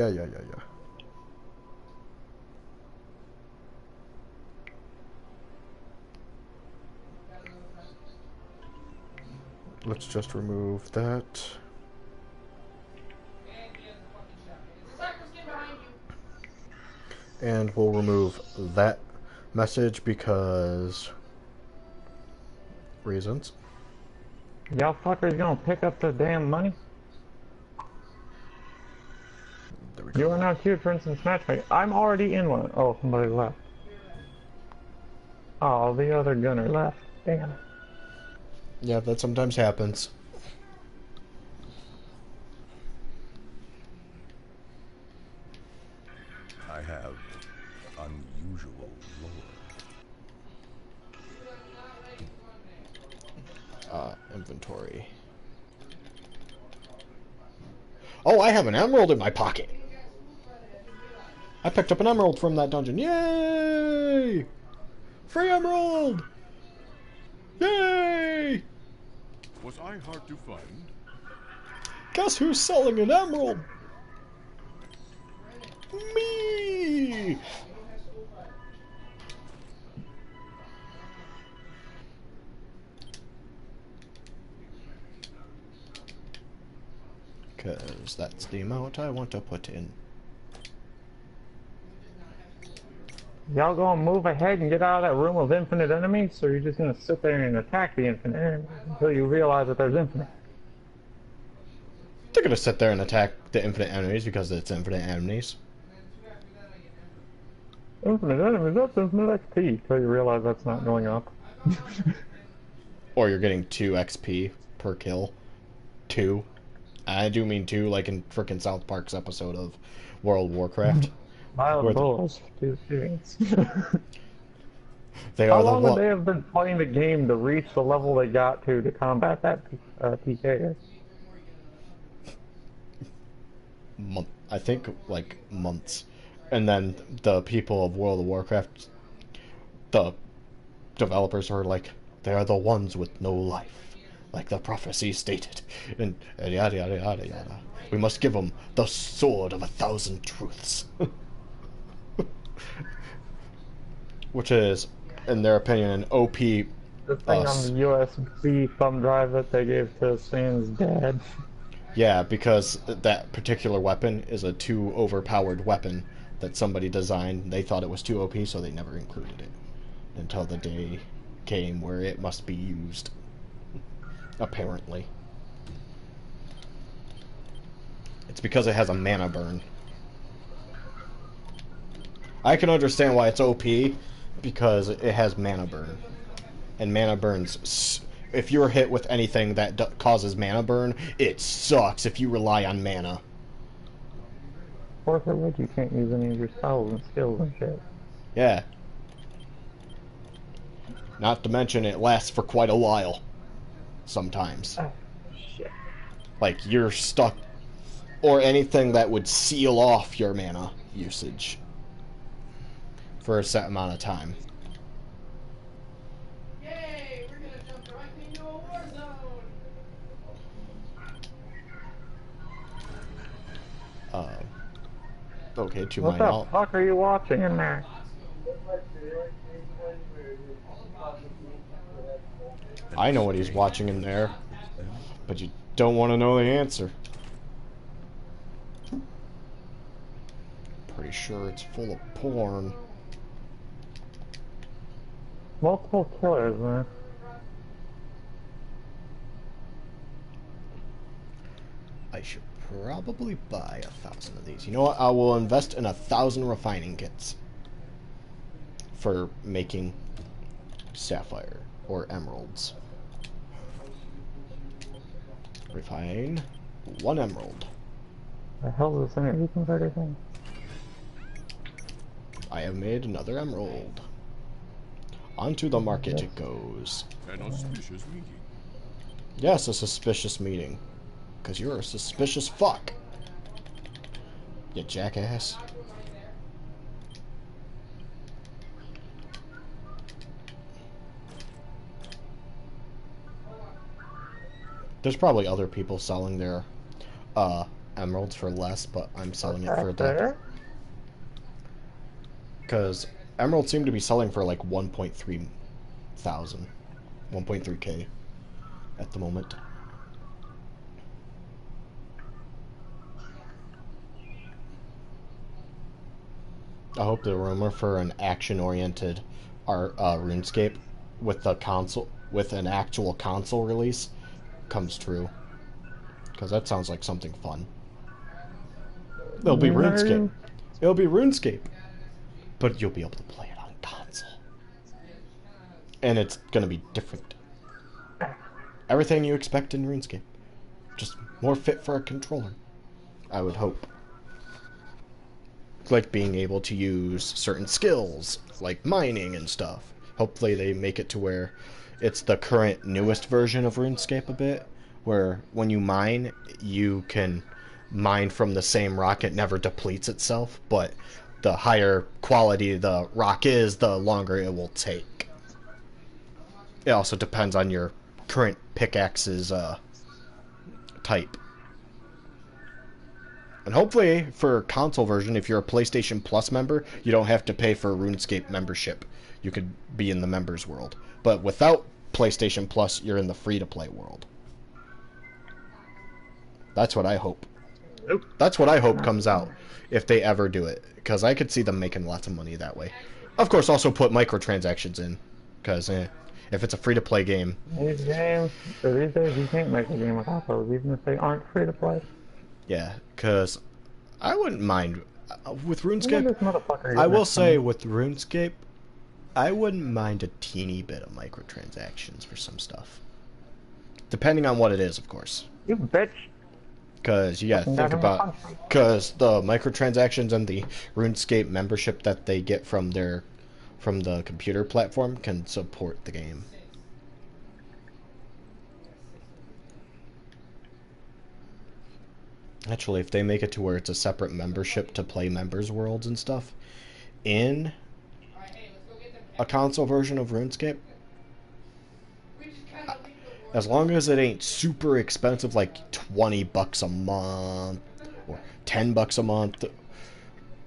Let's just remove that. And we'll remove that message because reasons. Y'all fuckers gonna pick up the damn money? There we go. You are now queued for instant matchmaking. I'm already in one. Oh, somebody left. Oh, the other gunner left. Damn it. Yeah, that sometimes happens. I have unusual lore. Inventory. Oh, I have an emerald in my pocket. I picked up an emerald from that dungeon. Yay! Free emerald! Yay! Was I hard to find? Guess who's selling an emerald? Me! Because that's the amount I want to put in. Y'all gonna move ahead and get out of that room of infinite enemies, or are you just gonna sit there and attack the infinite enemies until you realize that there's infinite? They're gonna sit there and attack the infinite enemies because it's infinite enemies. Infinite enemies, that's infinite XP, until you realize that's not going up. Or you're getting 2 XP per kill. 2. I do mean 2, like in frickin' South Park's episode of World of Warcraft. Violent Bulls, 2 experience. They How are the long would one. they have been playing the game to reach the level they got to combat that PK? I think like months. And then the people of World of Warcraft, the developers are like, they are the ones with no life, like the prophecy stated, and yada yada yada yada. We must give them the sword of 1,000 truths. Which is, in their opinion, an OP. The thing on the USB thumb drive that they gave to Stan's dad. Yeah, because that particular weapon is a too overpowered weapon that somebody designed. They thought it was too OP, so they never included it until the day came where it must be used. Apparently. It's because it has a mana burn. I can understand why it's OP, because it has mana burn. And mana burns, if you're hit with anything that causes mana burn, it sucks if you rely on mana. Or if it would, you can't use any of your spells and skills and shit. Yeah. Not to mention it lasts for quite a while. Sometimes. Oh, shit. Like, you're stuck, or anything that would seal off your mana usage for a set amount of time. Yay! We're gonna jump directly into a war zone! Okay, to What my the knowledge. fuck are you watching in there? I know what he's watching in there, but you don't want to know the answer. Pretty sure it's full of porn. Multiple killers, man. I should probably buy 1,000 of these. You know what? I will invest in 1,000 refining kits for making sapphire or emeralds. Refine 1 emerald. The hell is this energy converter thing? I have made another emerald. Onto the market it goes. An auspicious meeting. Yes, a suspicious meeting. Because you're a suspicious fuck. You jackass. There's probably other people selling their emeralds for less, but I'm selling it for that. Because emeralds seem to be selling for like 1.3 thousand. 1.3k at the moment. I hope the rumor for an action-oriented RuneScape with the console, with an actual console release, comes true. Because that sounds like something fun. It'll be RuneScape. It'll be RuneScape. But you'll be able to play it on console. And it's gonna be different. Everything you expect in RuneScape. Just more fit for a controller. I would hope. Like being able to use certain skills, like mining and stuff. Hopefully they make it to where it's the current newest version of RuneScape a bit, where when you mine, you can mine from the same rock. It never depletes itself, but the higher quality the rock is, the longer it will take. It also depends on your current pickaxe's type. And hopefully, for console version, if you're a PlayStation Plus member, you don't have to pay for a RuneScape membership. You could be in the members world. But without PlayStation Plus, you're in the free-to-play world. That's what I hope. That's what I hope comes out, if they ever do it. Because I could see them making lots of money that way. Of course, also put microtransactions in. Because, if it's a free-to-play game... These days, you can't make a game without those, even if they aren't free-to-play. Yeah, because I wouldn't mind with RuneScape. This motherfucker I will here. say with RuneScape, I wouldn't mind a teeny bit of microtransactions for some stuff, depending on what it is, of course. You bitch. Because you gotta think about, because the microtransactions and the RuneScape membership that they get from the computer platform can support the game. Actually, if they make it to where it's a separate membership to play members worlds and stuff in a console version of RuneScape, as long as it ain't super expensive, like $20 a month or $10 a month,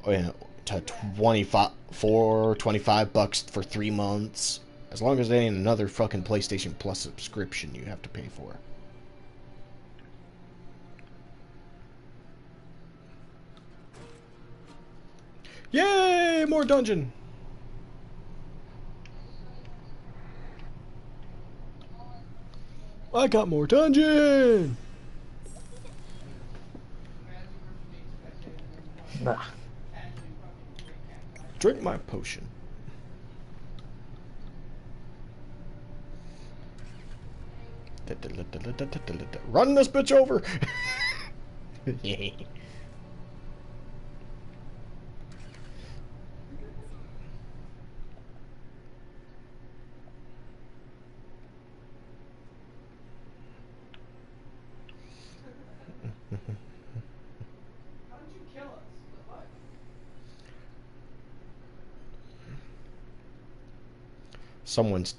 or, you know, to $25 for 3 months, as long as it ain't another fucking PlayStation Plus subscription you have to pay for. Yay! More dungeon! I got more dungeon! Nah. Drink my potion. Run this bitch over! Yay. How did you kill us? What? Someone's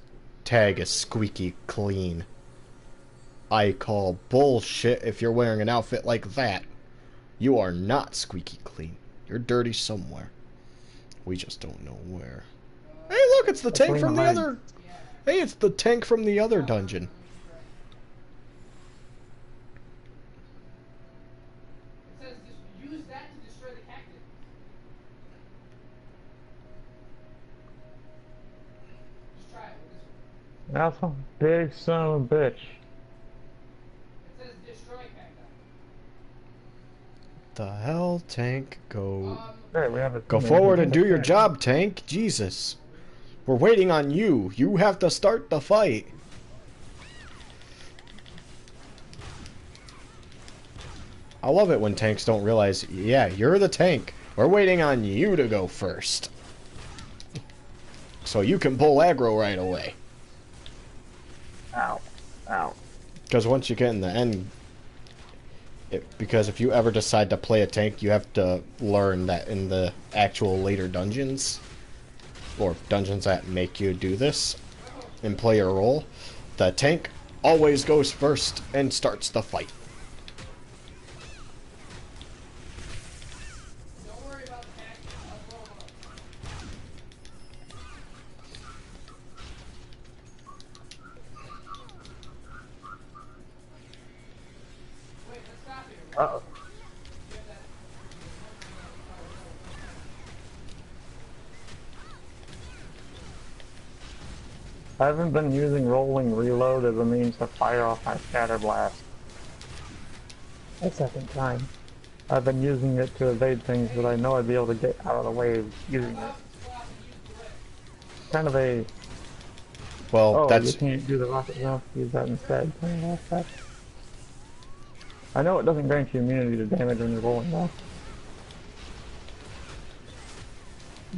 tag is squeaky clean. I call bullshit if you're wearing an outfit like that. You are not squeaky clean. You're dirty somewhere. We just don't know where. Hey, look, it's the tank from the other... Hey, it's the tank from the other dungeon. It says use that to destroy the cactus. Just try it with this one. That's a big son of a bitch. It says destroy cacti. The hell, tank? Go... Hey, we have a Go forward and do your job, tank. Jesus. We're waiting on you. You have to start the fight. I love it when tanks don't realize, yeah, you're the tank. We're waiting on you to go first. So you can pull aggro right away. Ow. Ow. Because once you get in the end... because if you ever decide to play a tank, you have to learn that in the actual later dungeons, or dungeons that make you do this and play your role, the tank always goes first and starts the fight. Don't worry about the cactus. I'll blow 'em up. Wait, let's stop here. Uh-oh. I haven't been using rolling reload as a means to fire off my scatter blast. A second time. I've been using it to evade things, but I know I'd be able to get out of the way of using it. Kind of a Well, Oh, that's... you can't do the rocket jump. Use that instead. Turn it off that. I know it doesn't grant you immunity to damage when you're rolling though.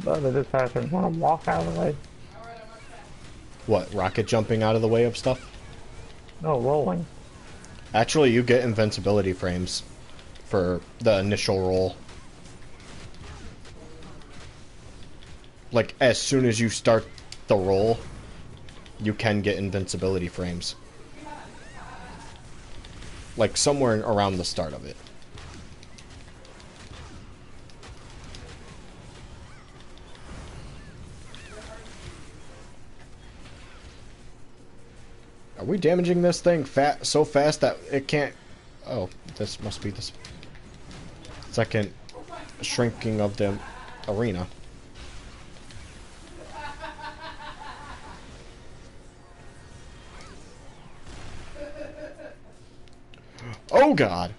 But it is faster. Want to walk out of the way? What, rocket jumping out of the way of stuff? No, rolling. Actually, you get invincibility frames for the initial roll. Like, as soon as you start the roll, you can get invincibility frames. Like, somewhere around the start of it. Are we damaging this thing so fast that it can't... Oh, this must be the second shrinking of the arena. Oh god!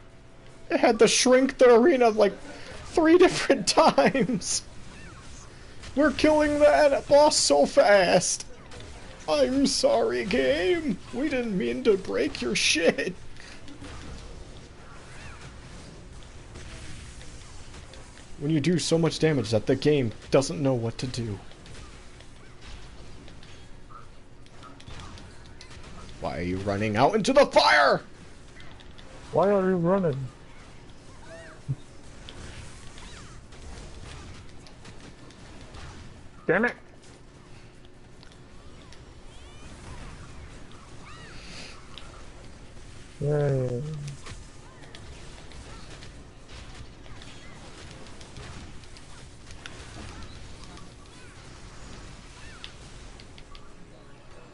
It had to shrink the arena like 3 different times! We're killing that boss so fast! I'm sorry, game. We didn't mean to break your shit. When you do so much damage that the game doesn't know what to do. Why are you running out into the fire? Why are you running? Damn it! Yay.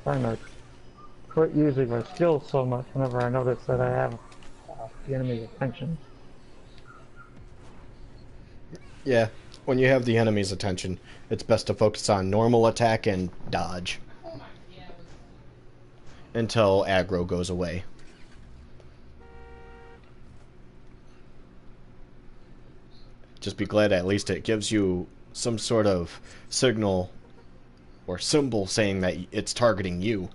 Trying to quit using my skills so much whenever I notice that I have the enemy's attention. Yeah, when you have the enemy's attention, it's best to focus on normal attack and dodge. Until aggro goes away. Just be glad at least it gives you some sort of signal or symbol saying that it's targeting you.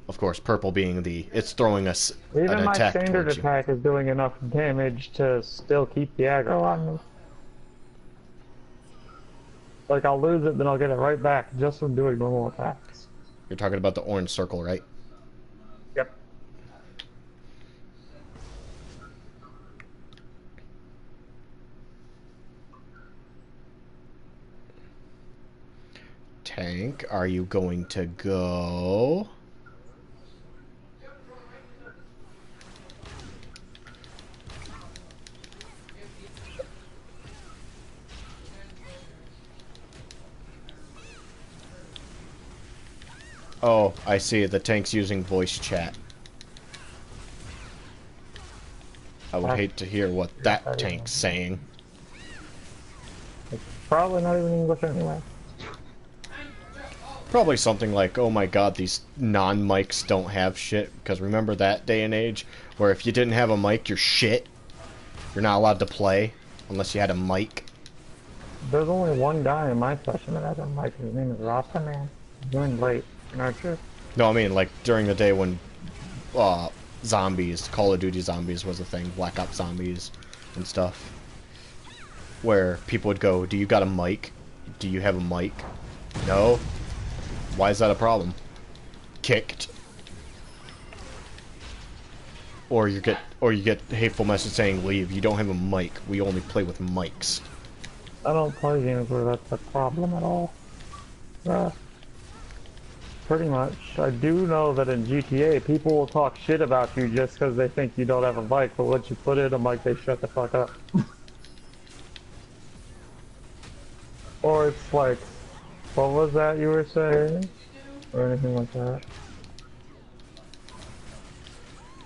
Of course, purple being the... It's throwing us an Even my attack standard towards you. attack is doing enough damage to still keep the aggro on me. Like, I'll lose it, then I'll get it right back just from doing normal attacks. You're talking about the orange circle, right? Yep. Tank, are you going to go? Oh, I see. The tank's using voice chat. I would hate to hear what that tank's saying. It's probably not even English anyway. Probably something like, oh my god, these non-mics don't have shit. Because remember that day and age where if you didn't have a mic, you're shit. You're not allowed to play unless you had a mic. There's only one guy in my session that has a mic. His name is Rasta Man. He joined late. Not sure. No, I mean, like, during the day when zombies, Call of Duty zombies was a thing, Black Ops zombies and stuff. Where people would go, do you got a mic? Do you have a mic? No? Why is that a problem? Kicked. Or you get hateful message saying leave. You don't have a mic. We only play with mics. I don't play games where that's a problem at all. Pretty much. I do know that in GTA, people will talk shit about you just because they think you don't have a mic, but once you put in a mic, they shut the fuck up. Or it's like, what was that you were saying? Or anything like that.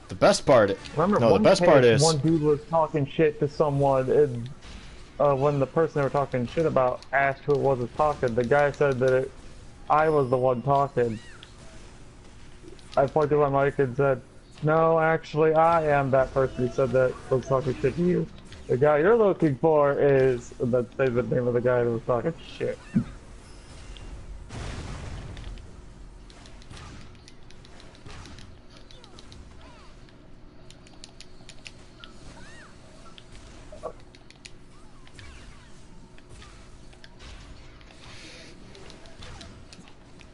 The best part... Remember, no, the best part is... one dude was talking shit to someone, and when the person they were talking shit about asked who it was that talking, the guy said that I was the one talking. I pointed my mic and said, no, actually, I am that person who said that was talking shit to you. The guy you're looking for is the name of the guy who was talking shit.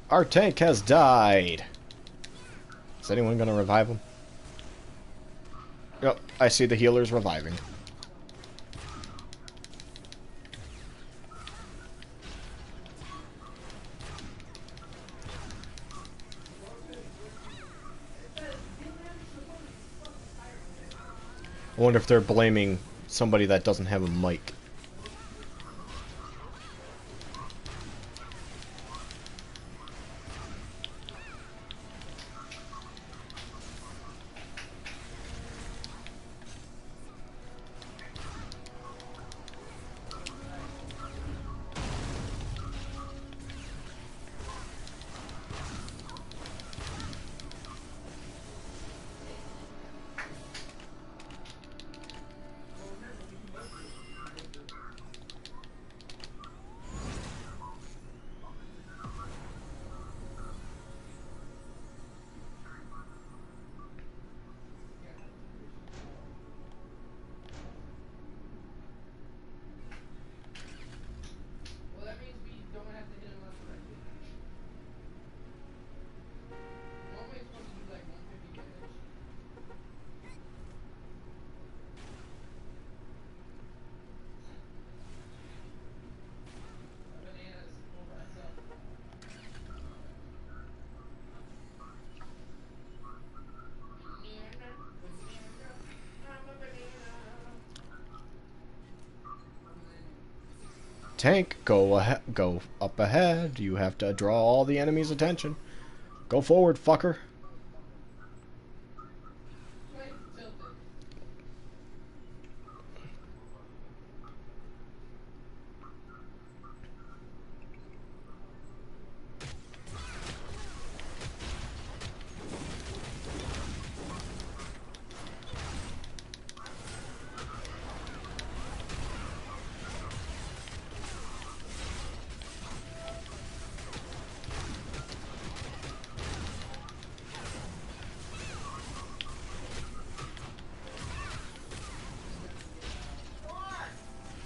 Our tank has died. Is anyone gonna revive him? Yep, I see the healers reviving. I wonder if they're blaming somebody that doesn't have a mic. Well, that means we don't have to hit him left or right. Normally it's supposed to do like 150 damage. Bananas over itself. I'm a banana. Tank, go ahead, go up ahead. You have to draw all the enemy's attention. Go forward, fucker. Wait, tilted.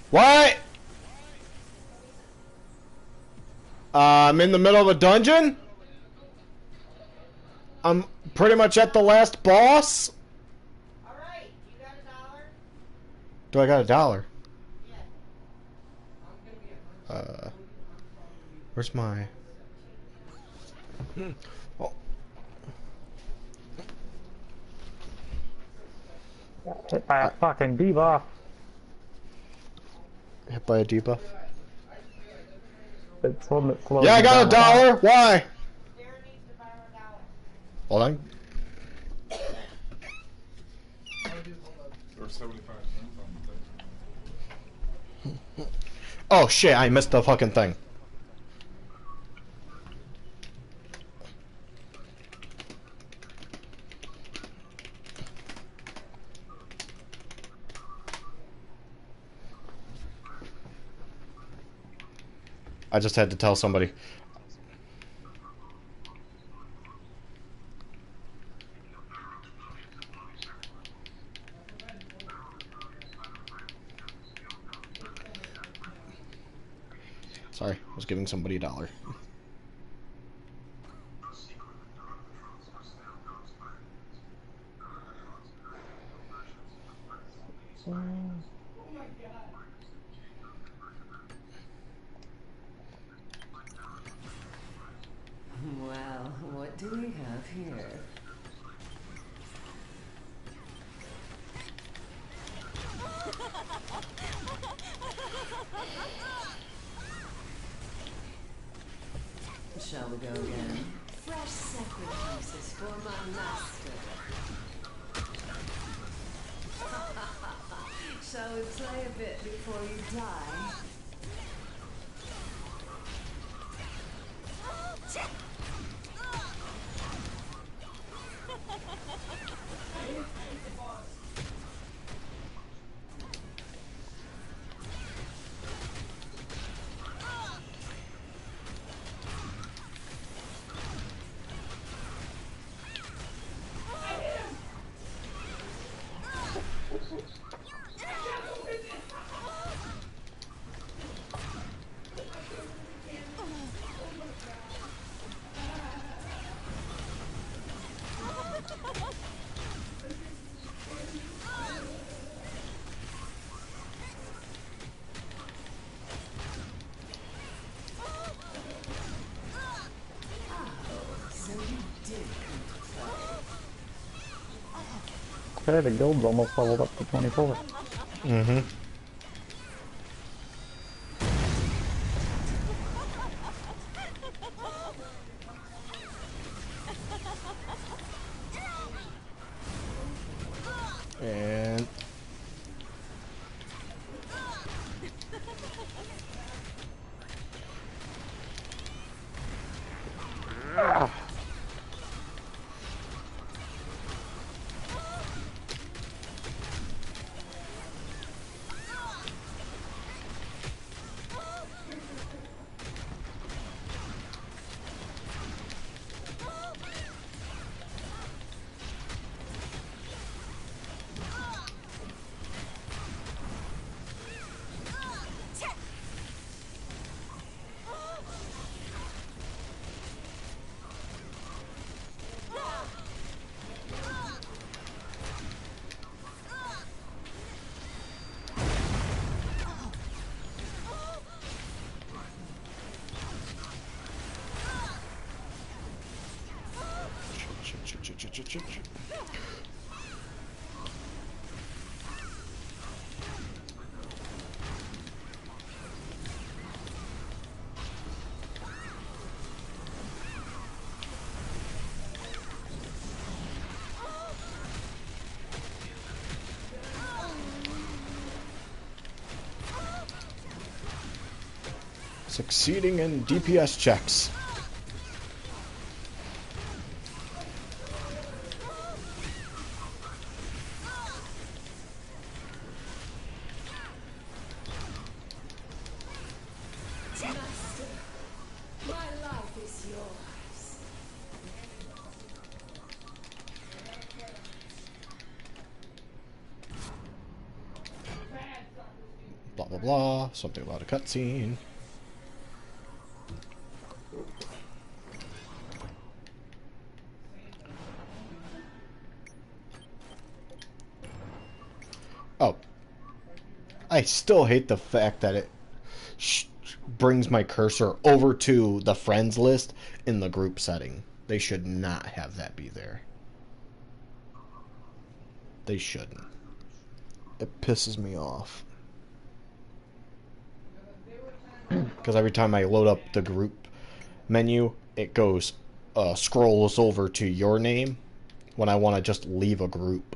What? I'm in the middle of a dungeon? I'm pretty much at the last boss? Alright, you got $1? Do I got $1? Yeah. Where's my... Oh, Hit by a fucking debuff. hit by a debuff. It's one that slows Yeah, I you got down. $1. Why? Sarah needs to buy her $1. Hold on. Or 75 cents on the thing. Oh shit, I missed the fucking thing. I just had to tell somebody. Sorry, I was giving somebody $1. Well, what do we have here? Shall we go again? Fresh sacrifices for my master. Shall we play a bit before you die? Okay, the guild's almost leveled up to 24. Mm-hmm. And succeeding in DPS checks. Master, my life is yours. Blah blah blah. Something about a cutscene. Oh. I still hate the fact that it brings my cursor over to the friends list in the group setting. They should not have that be there. They shouldn't. It pisses me off. Because every time I load up the group menu, it goes, scrolls over to your name when I want to just leave a group.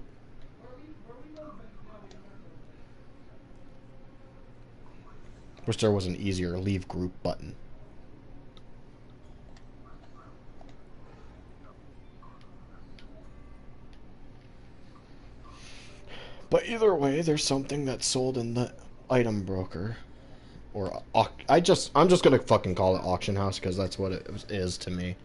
Wish there was an easier leave group button. But either way, there's something that's sold in the item broker. Or, I'm just gonna fucking call it auction house, because that's what it is to me.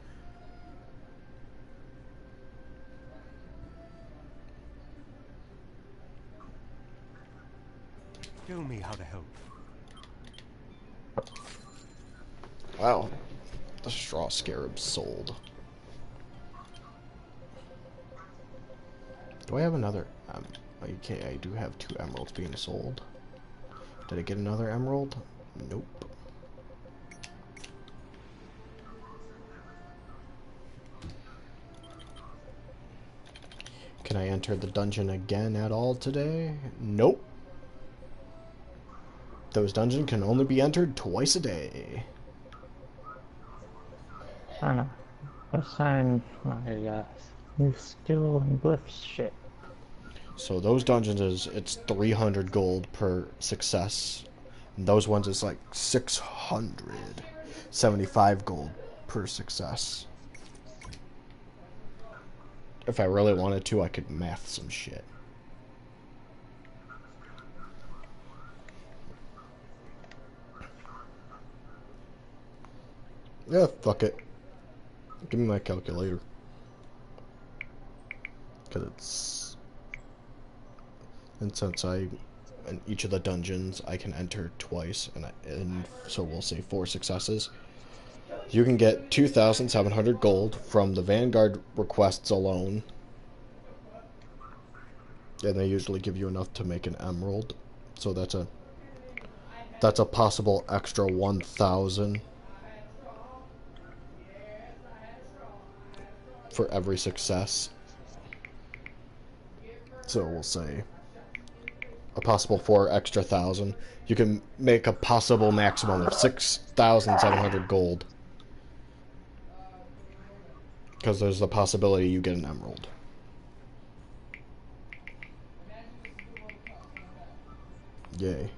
Tell me how to help. Wow. The straw scarab sold. Do I have another? Okay, I do have 2 emeralds being sold. Did I get another emerald? Nope. Can I enter the dungeon again at all today? Nope. Those dungeons can only be entered twice a day. I don't know. Assign my new skill and glyphs shit. So those dungeons it's 300 gold per success. And those ones is like 675 gold per success. If I really wanted to, I could math some shit. Yeah, fuck it. Give me my calculator. Because it's... And since in each of the dungeons, I can enter twice, and so we'll say 4 successes. You can get 2,700 gold from the Vanguard requests alone. And they usually give you enough to make an emerald. So that's a possible extra 1,000 for every success. So we'll say a possible 4 extra thousand. You can make a possible maximum of 6,700 gold. Because there's the possibility you get an emerald. Yay.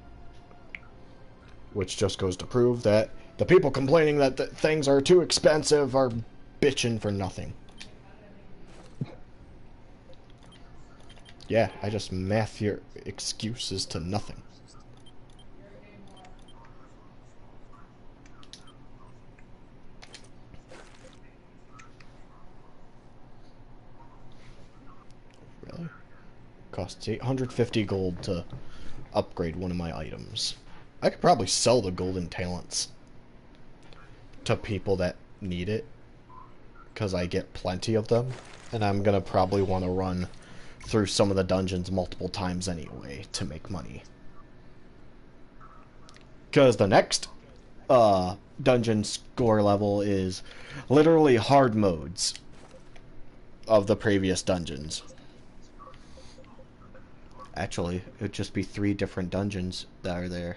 Which just goes to prove that the people complaining that things are too expensive are bitching for nothing. Yeah, I just math your excuses to nothing. Really? Costs 850 gold to upgrade one of my items. I could probably sell the golden talents to people that need it, because I get plenty of them, and I'm gonna probably want to run through some of the dungeons multiple times anyway to make money. Because the next dungeon score level is literally hard modes of the previous dungeons. Actually, it would just be 3 different dungeons that are there.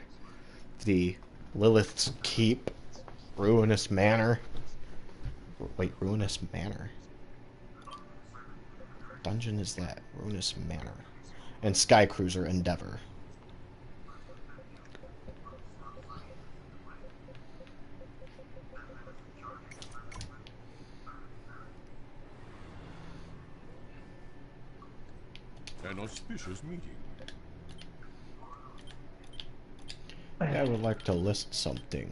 The Lilith's Keep, Ruinous Manor. Wait, Ruinous Manor? Dungeon is that? Ruinous Manor. And Sky Cruiser Endeavor. An auspicious meeting. I would like to list something.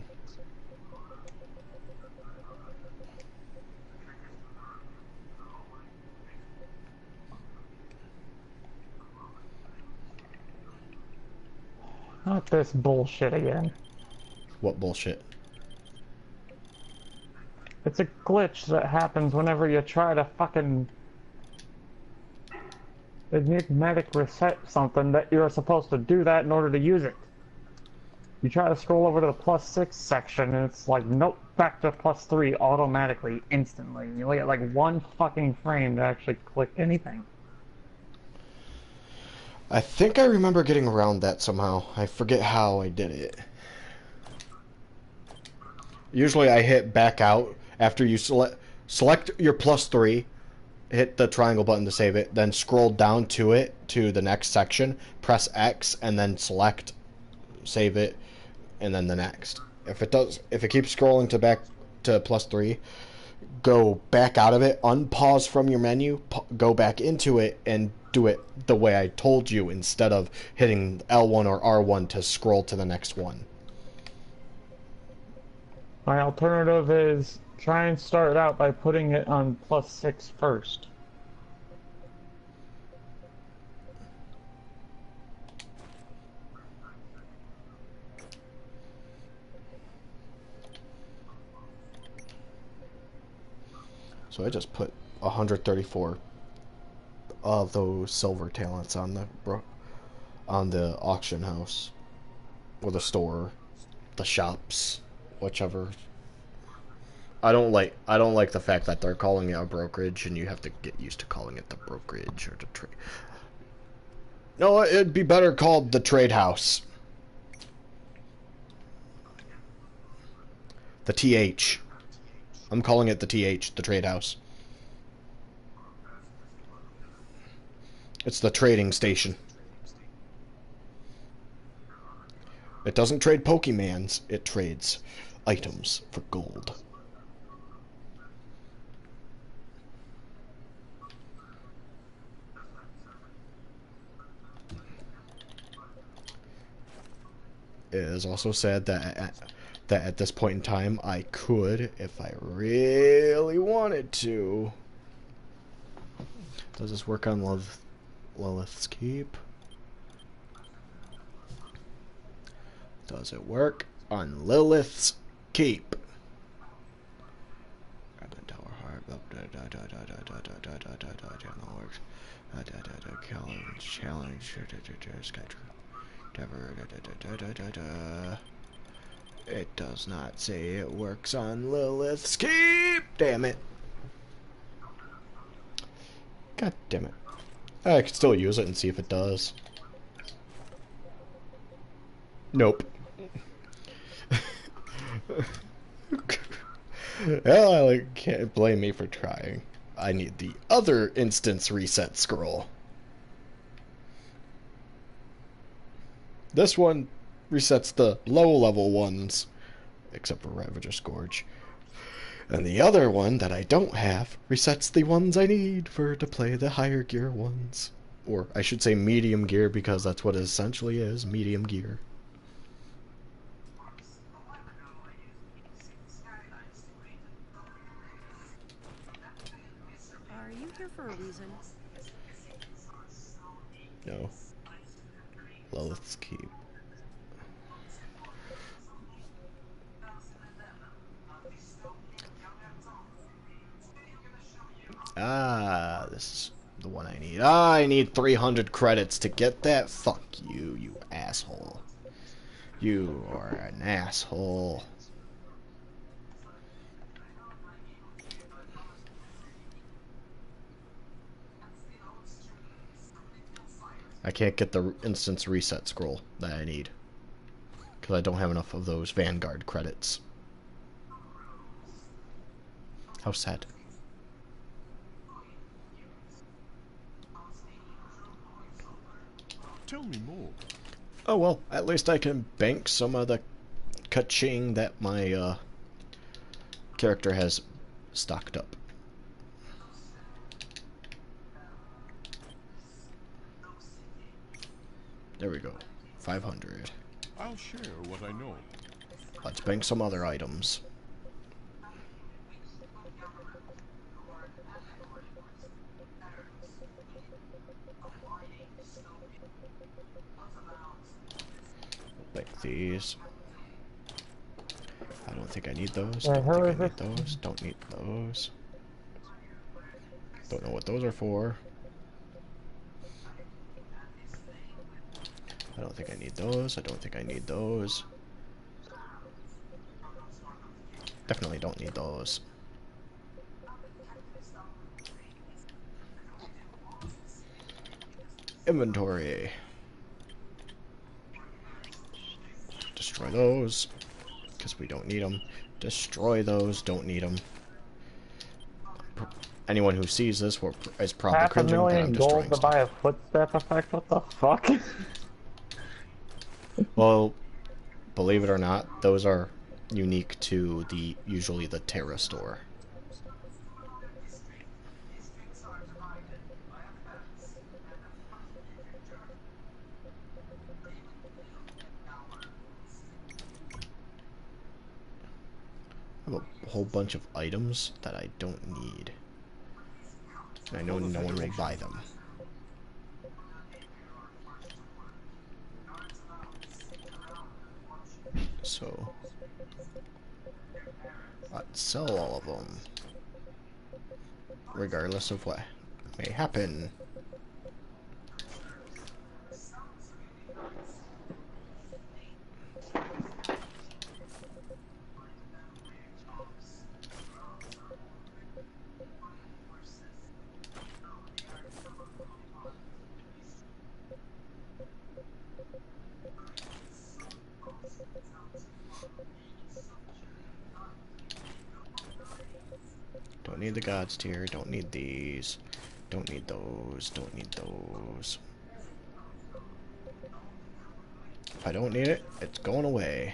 Not this bullshit again. What bullshit? It's a glitch that happens whenever you try to fucking enigmatic reset something that you're supposed to do that in order to use it. You try to scroll over to the +6 section and it's like, nope, back to +3 automatically, instantly. You only get like 1 fucking frame to actually click anything. I think I remember getting around that somehow. I forget how I did it. Usually I hit back out after you select your +3, hit the triangle button to save it, then scroll down to it, to the next section, press X, and then select, save it, and then the next. If it keeps scrolling to back to +3, go back out of it, unpause from your menu, go back into it, and do it the way I told you instead of hitting L1 or R1 to scroll to the next one. My alternative is try and start out by putting it on +6 first. So I just put 134 of those silver talents on the auction house or the store, the shops, whichever. I don't like the fact that they're calling it a brokerage and you have to get used to calling it the brokerage or the trade. No, it'd be better called the trade house. The TH. I'm calling it the TH, the trade house. It's the trading station. It doesn't trade Pokemans, it trades items for gold. It is also said that at this point in time, I could, if I really wanted to. Does this work on Lilith's Keep? Does it work on Lilith's Keep? Tower Heart. Challenge. It does not say it works on Lilith's Keep. Damn it. God damn it. I could still use it and see if it does. Nope. Well, I can't blame me for trying. I need the other instance reset scroll. This one resets the low level ones, except for Ravager Scourge. And the other one that I don't have resets the ones I need to play the higher gear ones. Or I should say medium gear, because that's what it essentially is, medium gear. Are you here for a reason? No. Lilith's Keep. Ah, this is the one I need. Ah, I need 300 credits to get that. Fuck you, you asshole. You are an asshole. I can't get the instance reset scroll that I need, because I don't have enough of those Vanguard credits. How sad. Tell me more. Oh well, at least I can bank some of the ka-ching that my character has stocked up. There we go. 500. I'll share what I know. Let's bank some other items. Like these. I don't think I need those. Don't think I need those. Don't need those. Don't know what those are for. I don't think I need those. I don't think I need those. Definitely don't need those. Inventory. Destroy those, because we don't need them. Destroy those, don't need them. Anyone who sees this is probably cringing that I'm $500,000 destroying gold to stuff. buy a footstep effect? What the fuck? Well, believe it or not, those are unique to usually the Terra store. I have a whole bunch of items that I don't need. And I know no one will buy them. So, let's sell all of them, regardless of what may happen. Don't need the God's tier, don't need these, don't need those, don't need those. If I don't need it, it's going away.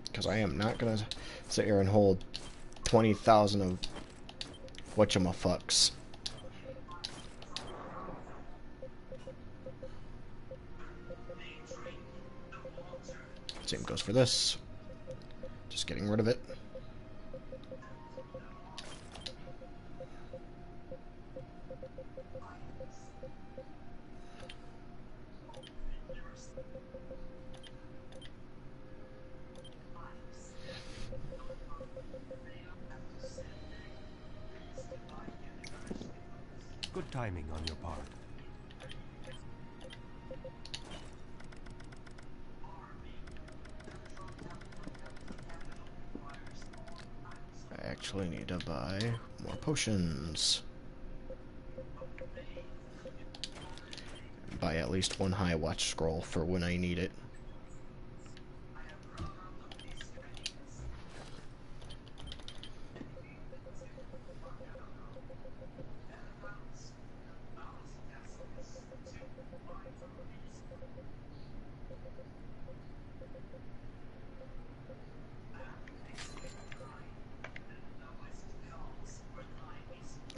Because I am not gonna sit here and hold 20,000 of whatchamafucks. Same goes for this. Just getting rid of it. Good timing on your part. I actually need to buy more potions. buy at least one high watch scroll for when I need it.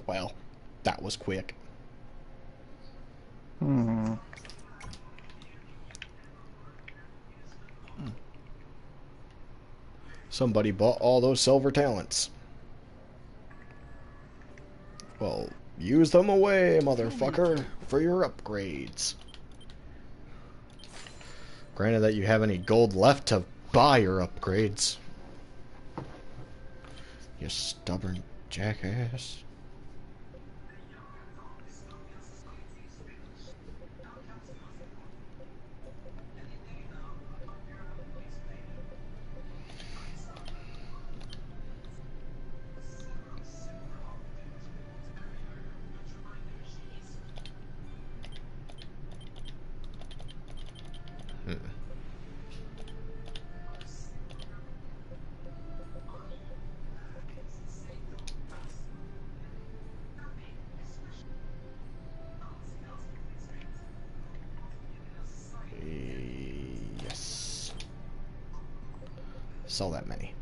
Well, that was quick. Somebody bought all those silver talents. Well, use them away, motherfucker, for your upgrades. Granted that you have any gold left to buy your upgrades. You stubborn jackass. Yes. Sell that many.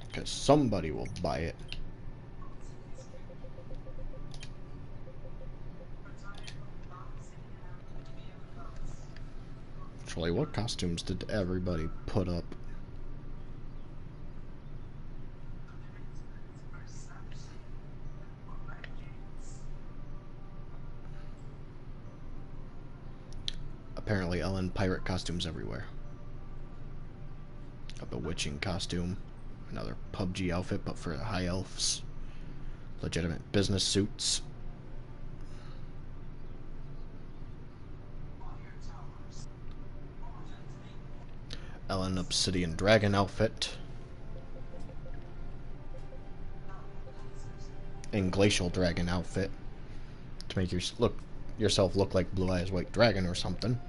Because somebody will buy it. Actually, what costumes did everybody put up? Apparently Ellen pirate costumes everywhere. A bewitching costume. Another PUBG outfit, but for the high elves. Legitimate business suits. Ellen Obsidian Dragon outfit. And Glacial Dragon outfit. To make yourself look like Blue Eyes White Dragon or something.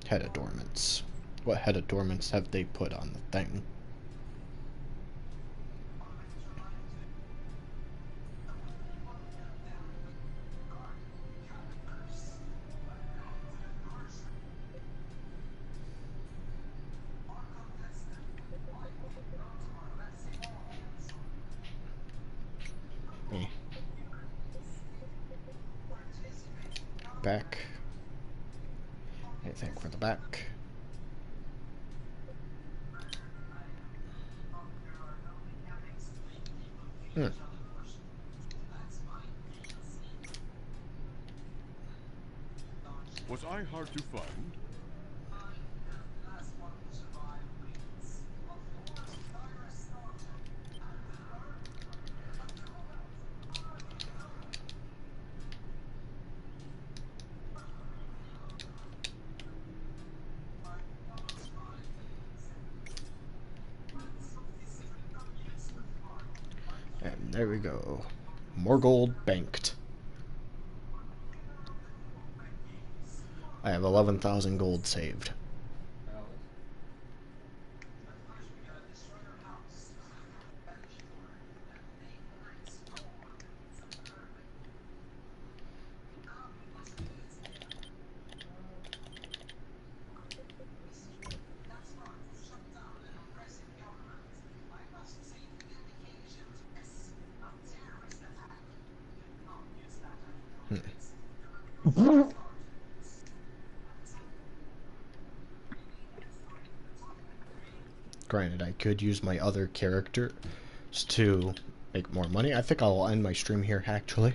Head adornments. What head adornments have they put on the thing? Back. Anything for the back? Was I hard to find? And there we go. More gold banked. I have 11,000 gold saved. Granted, I could use my other characters to make more money. I think I'll end my stream here, actually.